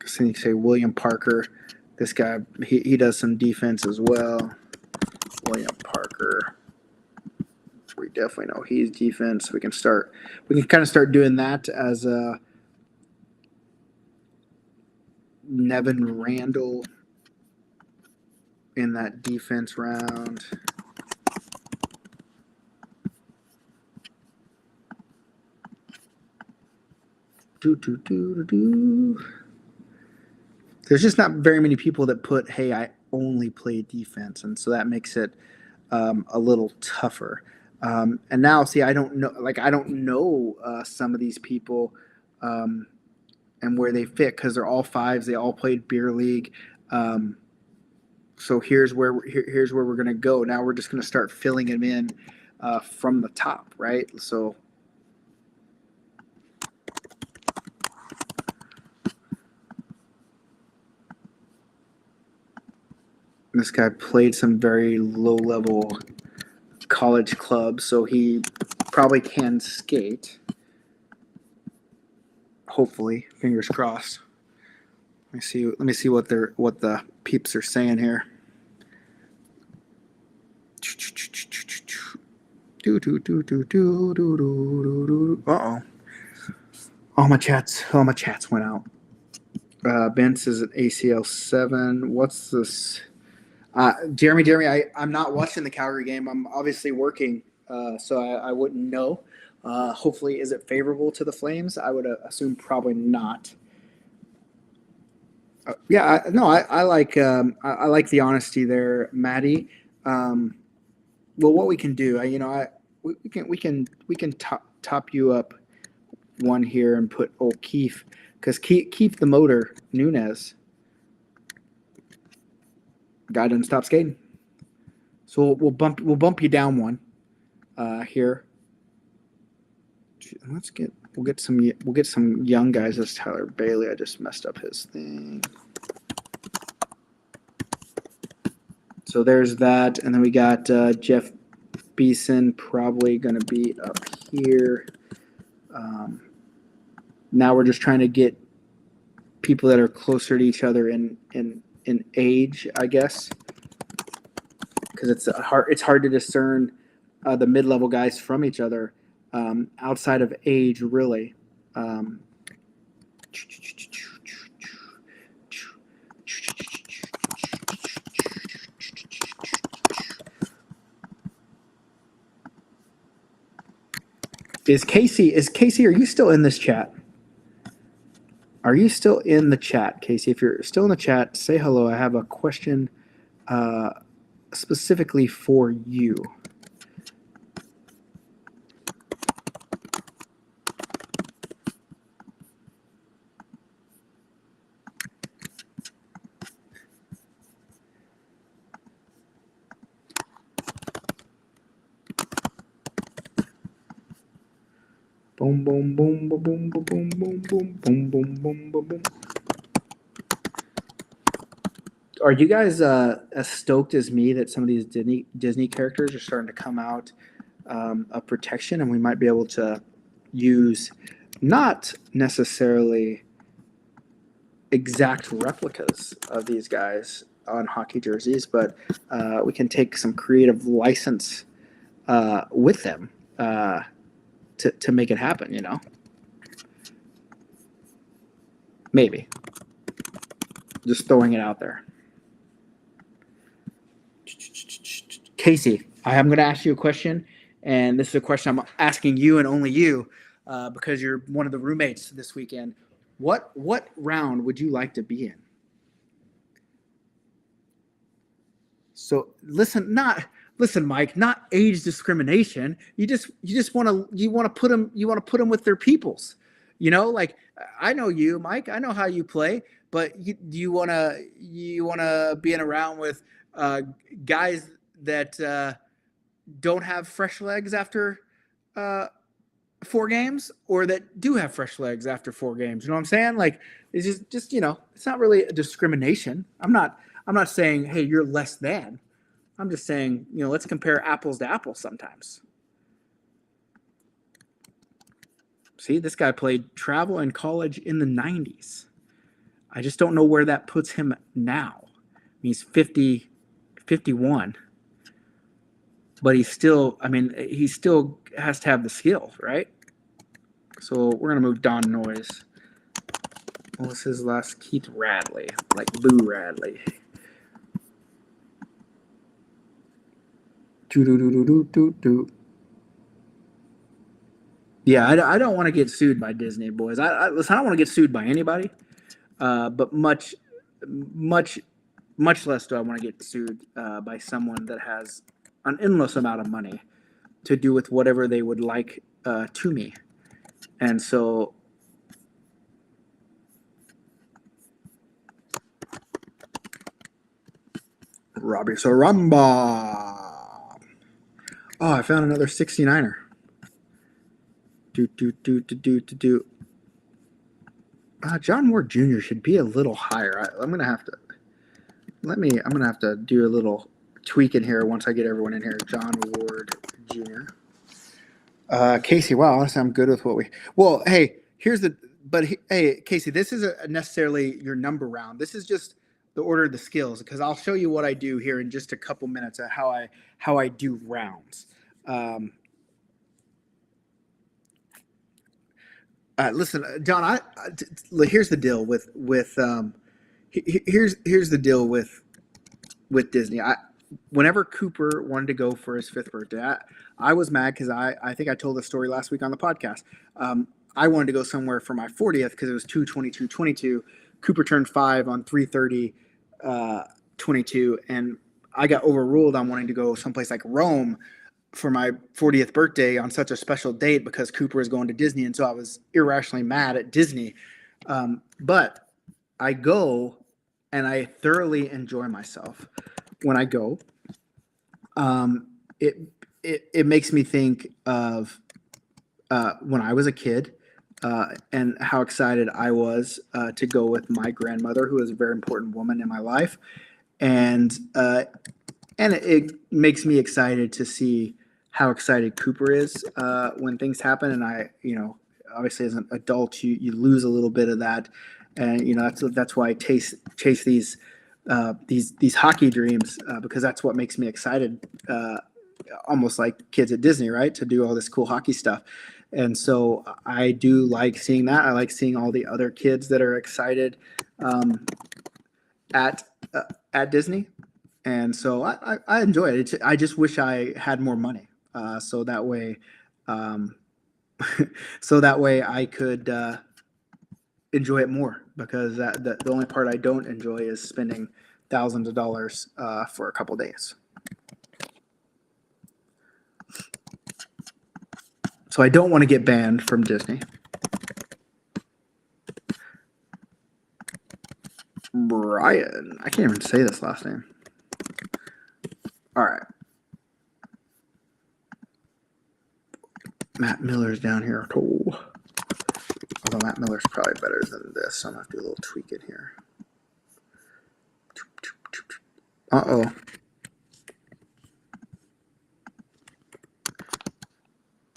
So you say William Parker. This guy, he does some defense as well. William Parker. So we definitely know he's defense. We can kind of start doing that as a Nevin Randall in that defense round. There's just not very many people that put, hey, I only play defense. And so that makes it a little tougher. And now, see, I don't know some of these people and where they fit because they're all fives. They all played Beer League. So here's where we're going to go. Now we're just going to start filling them in from the top, right? So this guy played some very low-level college clubs, so he probably can skate. Hopefully, fingers crossed. Let me see what the peeps are saying here. Uh-oh. All my chats went out. Bence is at ACL 7. What's this? Jeremy, I'm not watching the Calgary game. I'm obviously working, so I wouldn't know. Hopefully, is it favorable to the Flames? I would assume probably not. I like the honesty there, Maddie. Well, what we can do, we can top you up one here and put O'Keefe because keep the motor Nunez. Guy doesn't stop skating. So we'll bump you down one here. We'll get some young guys. That's Tyler Bailey. I just messed up his thing. So there's that, and then we got Jeff Beeson probably going to be up here. Now we're just trying to get people that are closer to each other in age, I guess, because it's hard to discern the mid-level guys from each other outside of age, really. Is Casey, are you still in this chat? Are you still in the chat, Casey? If you're still in the chat, say hello. I have a question specifically for you. Boom, boom, boom, boom, boom, boom, boom, boom, boom, boom, boom, boom, boom, boom. Are you guys as stoked as me that some of these Disney characters are starting to come out of protection, and we might be able to use not necessarily exact replicas of these guys on hockey jerseys, but we can take some creative license with them to make it happen, you know? Maybe. Just throwing it out there. Casey, I am going to ask you a question, and this is a question I'm asking you and only you because you're one of the roommates this weekend. What round would you like to be in? So listen, Mike, not age discrimination. You just want to put them with their peoples. You know, like I know you, Mike. I know how you play, but do you want to be in a round with guys that don't have fresh legs after 4 games, or that do have fresh legs after 4 games? You know what I'm saying? Like it's just it's not really a discrimination. I'm not saying, hey, you're less than. I'm just saying, let's compare apples to apples sometimes. See, this guy played travel and college in the 90s. I just don't know where that puts him now. He's 50, 51. But he still has to have the skill, right? So we're going to move Don Noyes. What was his last? Keith Radley, like Boo Radley. Yeah, I don't want to get sued by Disney, boys. Listen, I don't want to get sued by anybody, but much less do I want to get sued by someone that has an endless amount of money to do with whatever they would like to me. And so Robbie Saramba. Oh, I found another 69er. John Ward Jr. should be a little higher. I'm gonna have to do a little tweak in here once I get everyone in here. John Ward Jr. Casey, wow, honestly, I'm good with what we. Well, hey, hey, Casey, this isn't necessarily your number round. This is just the order of the skills, because I'll show you what I do here in just a couple minutes of how I do rounds. Listen, John. Here's the deal with here's the deal with Disney. Whenever Cooper wanted to go for his 5th birthday, I was mad because I think I told the story last week on the podcast. I wanted to go somewhere for my 40th because it was 2/22/22. Cooper turned 5 on 3/30/22, and I got overruled on wanting to go someplace like Rome for my 40th birthday on such a special date because Cooper is going to Disney, and so I was irrationally mad at Disney. But I go, and I thoroughly enjoy myself when I go. It makes me think of when I was a kid and how excited I was to go with my grandmother, who is a very important woman in my life, and it makes me excited to see how excited Cooper is when things happen. And I, obviously as an adult, you lose a little bit of that, and that's why I chase these hockey dreams because that's what makes me excited. Almost like kids at Disney, right? To do all this cool hockey stuff. And so I do like seeing that. I like seeing all the other kids that are excited at Disney. And so I enjoy it. I just wish I had more money. So that way I could enjoy it more, because the only part I don't enjoy is spending thousands of dollars for a couple days. So I don't want to get banned from Disney. Brian, I can't even say this last name. All right. Matt Miller's down here too. Although Matt Miller's probably better than this, so I'm gonna have to do a little tweak in here. Uh-oh.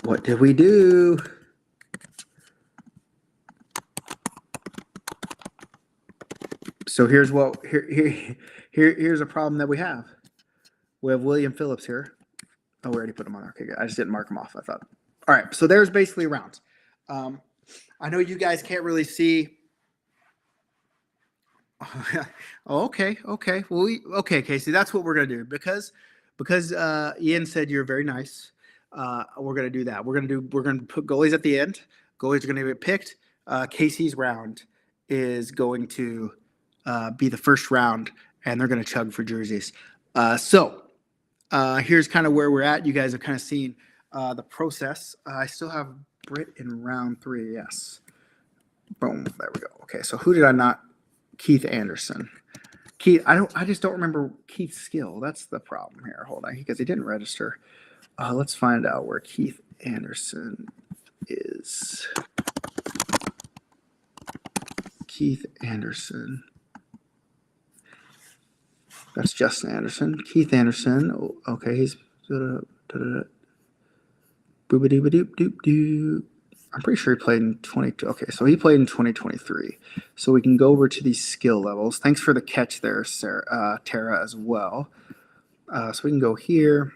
What did we do? So here's what here's a problem that we have. We have William Phillips here. Oh, we already put him on. Okay, good. I just didn't mark him off. I thought. All right, so there's basically rounds. I know you guys can't really see. Oh, okay. Well, okay, Casey. That's what we're gonna do because Ian said you're very nice. We're gonna do that. We're gonna put goalies at the end. Goalies are gonna get picked. Casey's round is going to be the first round, and they're gonna chug for jerseys. So here's kind of where we're at. You guys have kind of seen the process. I still have Britt in round 3. Yes. Boom. There we go. Okay. So who did I not? Keith Anderson. Keith, I just don't remember Keith's skill. That's the problem here. Hold on, because he didn't register. Let's find out where Keith Anderson is. Keith Anderson. That's Justin Anderson. Keith Anderson. Oh, okay, he's boobity doop doop doop. I'm pretty sure he played in 22. Okay, so he played in 2023. So we can go over to these skill levels. Thanks for the catch there, Sarah, Tara, as well. So we can go here.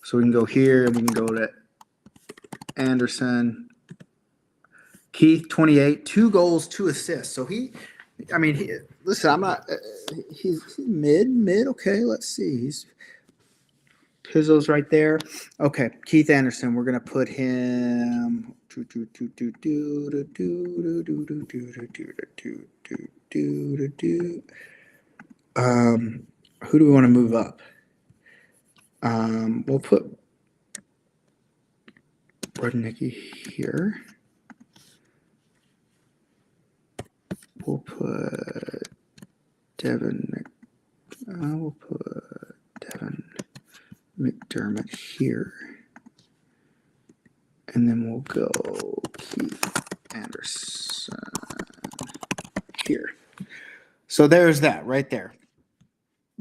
So we can go here and we can go to Anderson. Keith, 28, 2 goals, 2 assists. So listen, I'm not, he's mid. Okay, let's see. He's Pizzo's right there. Okay, Keith Anderson. We're gonna put him. Who do we want to move up? We'll put Rudnicki here. We'll put Devin. We'll put Devin McDermott here. And then we'll go Keith Anderson here. So there's that right there.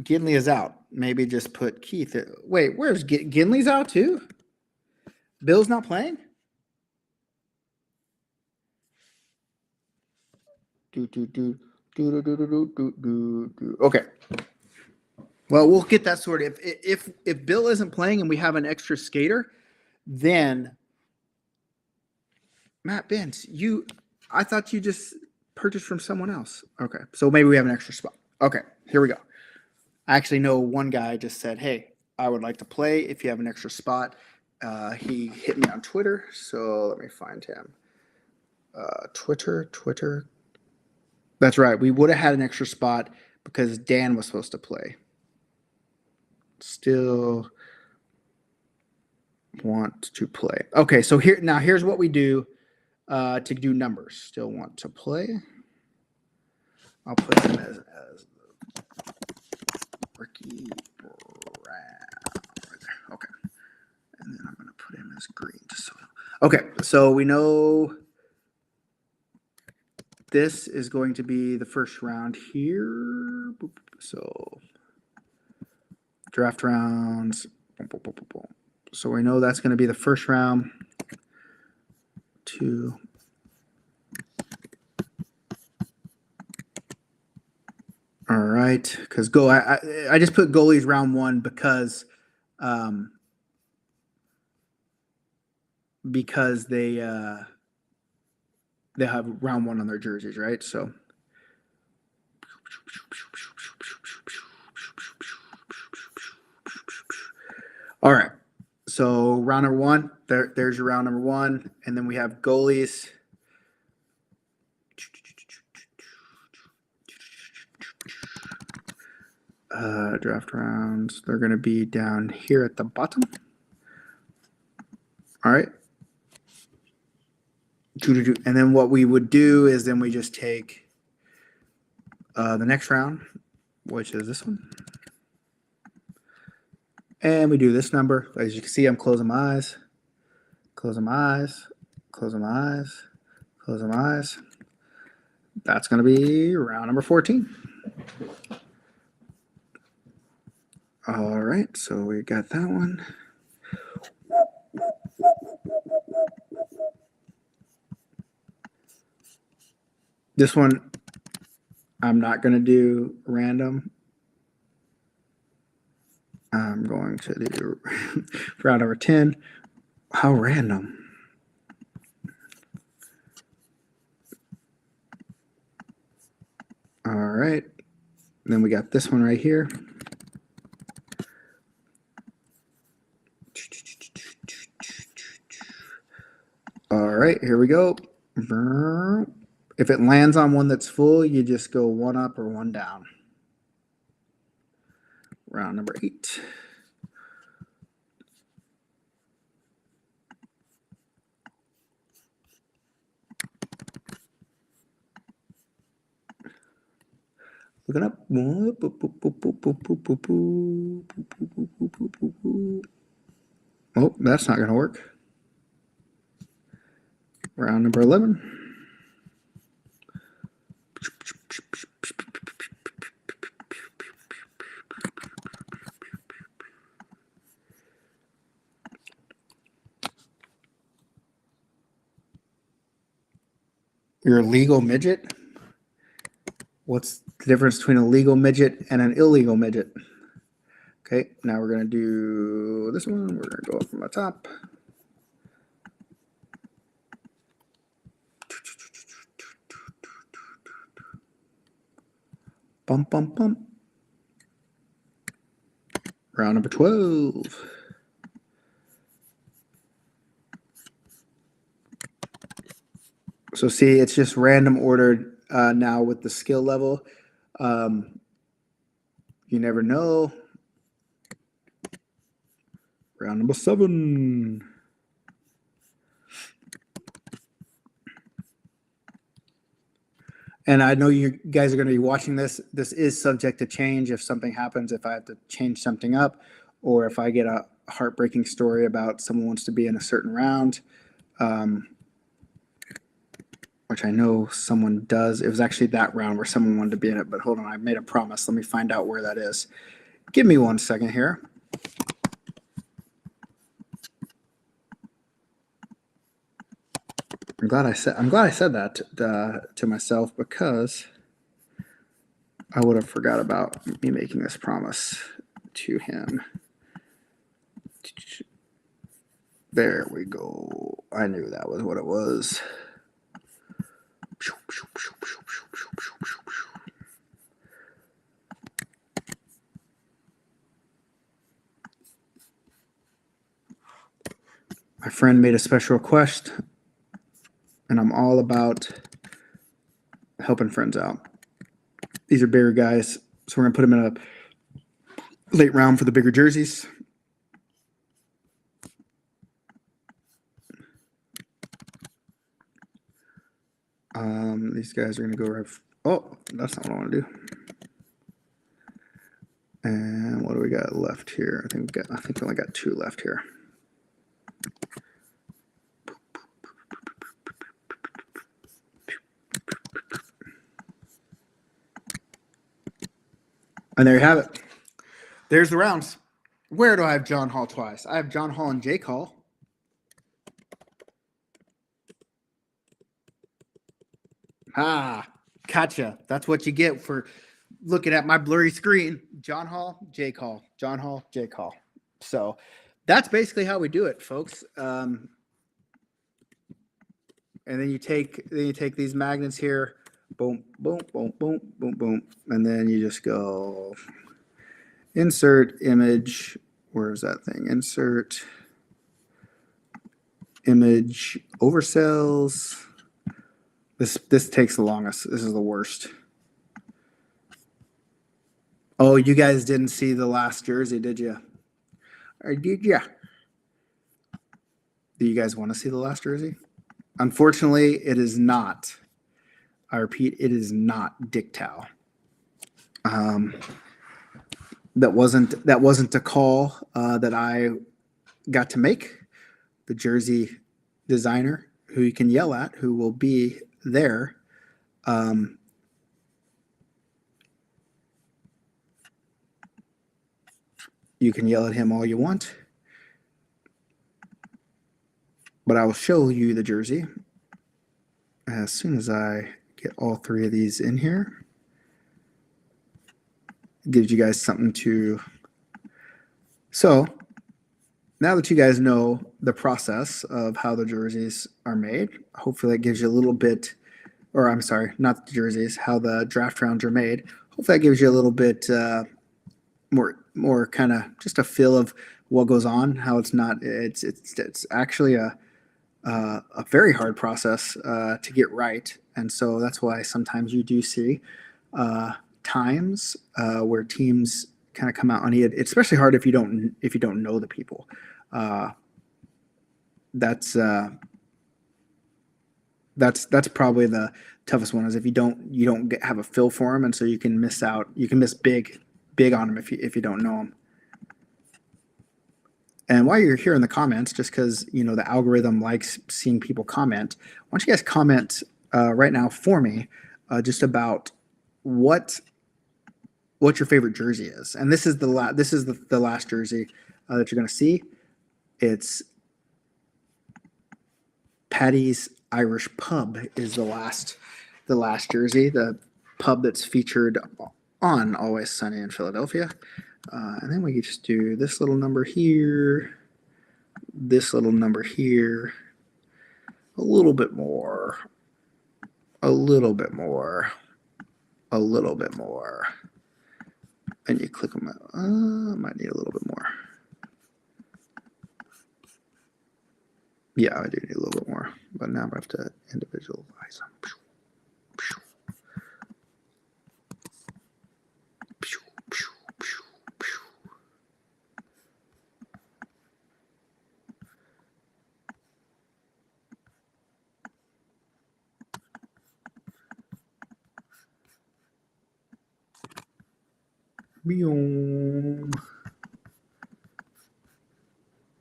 Ginley is out. Maybe just put Keith. Wait, where's Ginley's out too? Bill's not playing? Okay. Well, we'll get that sorted. If Bill isn't playing and we have an extra skater, then Matt Benz, I thought you just purchased from someone else. Okay, so maybe we have an extra spot. Okay, here we go. I actually know one guy just said, "Hey, I would like to play if you have an extra spot." He hit me on Twitter, so let me find him. Twitter. That's right. We would have had an extra spot because Dan was supposed to play. Still want to play. Okay, so here's what we do to do numbers. Still want to play. I'll put him as Ricky Brown. Okay, and then I'm going to put him as green. So we know this is going to be the first round here. So draft rounds. So we know that's going to be the first round. 2. All right, because I just put goalies round 1 because they have round 1 on their jerseys, right? So all right. So round number 1, there's your round number 1, and then we have goalies. Draft rounds. They're going to be down here at the bottom. All right. And then what we would do is then we just take the next round, which is this one. And we do this number. As you can see, I'm closing my eyes, closing my eyes, closing my eyes, closing my eyes. That's going to be round number 14. All right, so we got that one. This one, I'm not going to do random. I'm going to do round number 10. How random. All right. Then we got this one right here. All right, here we go. If it lands on one that's full, you just go one up or one down. Round number 8. Looking up. Oh, that's not going to work. Round number 11. You're a legal midget? What's the difference between a legal midget and an illegal midget? Okay, now we're going to do this one. We're going to go up from the top. Bump, bump, bump. Round number 12. So see, it's just random ordered now with the skill level. You never know. Round number 7. And I know you guys are going to be watching this. This is subject to change if something happens, if I have to change something up, or if I get a heartbreaking story about someone wants to be in a certain round, which I know someone does. It was actually that round where someone wanted to be in it, but hold on, I made a promise. Let me find out where that is. Give me 1 second here. I'm glad I said that to myself, because I would have forgot about me making this promise to him. There we go. I knew that was what it was. My friend made a special request, and I'm all about helping friends out. These are bigger guys, so we're going to put them in a late round for the bigger jerseys. These guys are going to go right. Oh, that's not what I want to do. And what do we got left here? I think we only got 2 left here. And there you have it. There's the rounds. Where do I have John Hall twice? I have John Hall and Jake Hall. Ah, gotcha. That's what you get for looking at my blurry screen. John Hall, Jake Hall. John Hall, Jake Hall. So that's basically how we do it, folks. And then you take these magnets here. Boom, boom, boom, boom, boom, boom. And then you just go insert image. Where's that thing? Insert image oversells. This takes the longest. This is the worst. Oh, you guys didn't see the last jersey, did you? Or did you? Do you guys want to see the last jersey? Unfortunately, it is not. I repeat, it is not Dick Tao. that wasn't a call that I got to make. The jersey designer, who you can yell at, who will be there. You can yell at him all you want, but I will show you the jersey as soon as I get all three of these in here. It gives you guys something to. So now that you guys know the process of how the jerseys are made, hopefully that gives you a little bit, or I'm sorry, not the jerseys, how the draft rounds are made. Hopefully that gives you a little bit more kind of just a feel of what goes on, how it's not, it's actually a very hard process to get right. And so that's why sometimes you do see times where teams kind of come out on it. It's especially hard if you don't know the people. That's probably the toughest one, is if you don't have a feel for them, and so you can miss big on them if you don't know them. And while you're here in the comments, just because the algorithm likes seeing people comment, why don't you guys comment right now for me, just about what your favorite jersey is. And this is the last jersey that you're going to see. It's Paddy's Irish Pub is the last jersey, the pub that's featured on Always Sunny in Philadelphia. And then we can just do this little number here, this little number here, a little bit more, a little bit more, a little bit more. And you click them out. Might need a little bit more. Yeah, I do need a little bit more, but now I have to individualize them.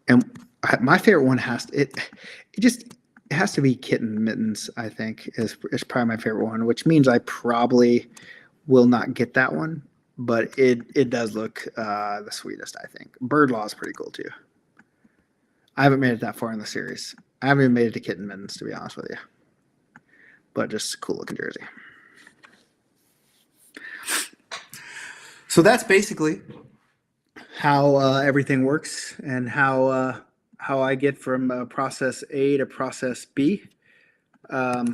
And my favorite one has to be Kitten Mittens. I think is probably my favorite one, which means I probably will not get that one, but it does look the sweetest. I think Bird Law is pretty cool too. I haven't made it that far in the series. I haven't even made it to Kitten Mittens, to be honest with you, but just a cool looking jersey. So that's basically how everything works, and how I get from process A to process B. Yeah,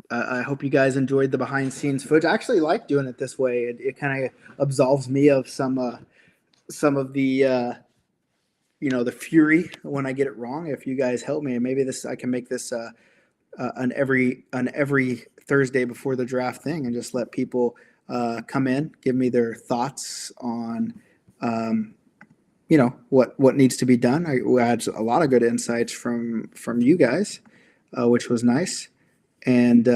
I hope you guys enjoyed the behind scenes footage. I actually like doing it this way. It kind of absolves me of some of the the fury when I get it wrong. If you guys help me, and maybe I can make this an every Thursday before the draft thing, and just let people come in, give me their thoughts on what needs to be done. I had a lot of good insights from you guys, which was nice. And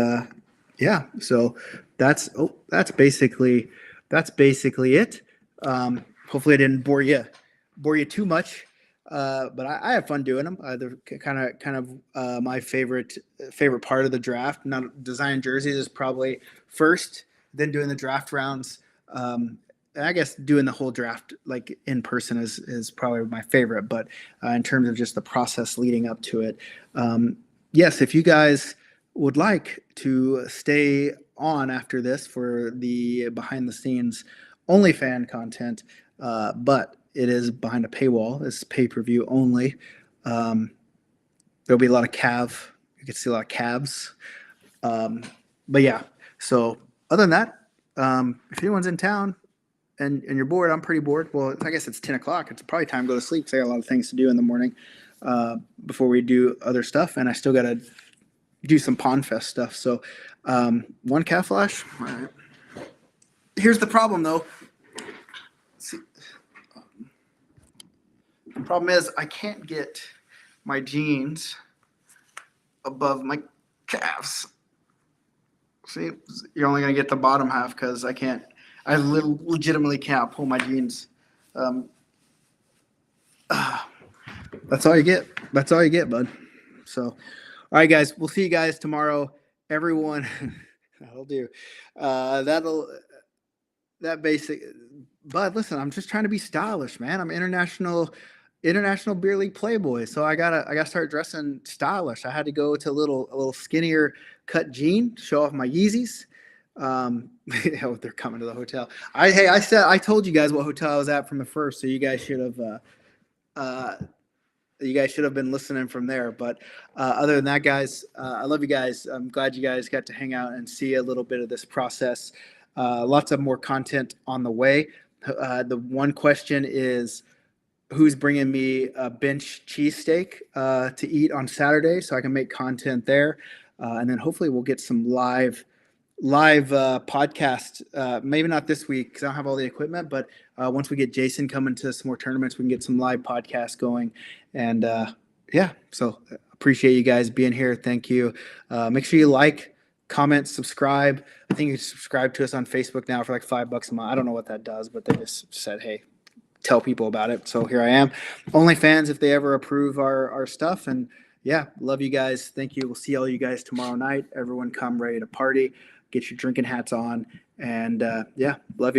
yeah, so that's basically it. Hopefully I didn't bore you too much. But I have fun doing them. They're kind of my favorite part of the draft. Not designing jerseys is probably first, then doing the draft rounds. And I guess doing the whole draft like in person is probably my favorite. But in terms of just the process leading up to it, yes, if you guys would like to stay on after this for the behind the scenes only fan content, but it is behind a paywall. It's pay-per-view only. There'll be a lot of Cav. You can see a lot of Cavs. But yeah, so other than that, if anyone's in town and you're bored, I'm pretty bored. Well, I guess it's 10 o'clock. It's probably time to go to sleep. So I got a lot of things to do in the morning before we do other stuff. And I still got to do some Pond Fest stuff. So one Cav flash. All right. Here's the problem, though. See, the problem is I can't get my jeans above my calves. See, you're only gonna get the bottom half because I legitimately can't pull my jeans. Um, that's all you get. That's all you get, bud. So, all right, guys, we'll see you guys tomorrow. Everyone, that'll do. That basic. But listen, I'm just trying to be stylish, man. I'm international beer league playboy, so I gotta start dressing stylish. I had to go to a little skinnier cut jean, show off my Yeezys. They're coming to the hotel. I told you guys what hotel I was at from the first, so you guys should have been listening from there. But other than that, guys, I love you guys. I'm glad you guys got to hang out and see a little bit of this process. Lots of more content on the way. The one question is, who's bringing me a bench cheesesteak to eat on Saturday so I can make content there. And then hopefully we'll get some live podcast. Maybe not this week because I don't have all the equipment, but once we get Jason coming to some more tournaments, we can get some live podcasts going. And yeah, so appreciate you guys being here. Thank you. Make sure you like, comment, subscribe. I think you can subscribe to us on Facebook now for like $5 a month. I don't know what that does, but they just said, hey, tell people about it. So here I am. OnlyFans if they ever approve our stuff. And yeah, love you guys. Thank you. We'll see all you guys tomorrow night. Everyone come ready to party. Get your drinking hats on. And yeah, love you guys.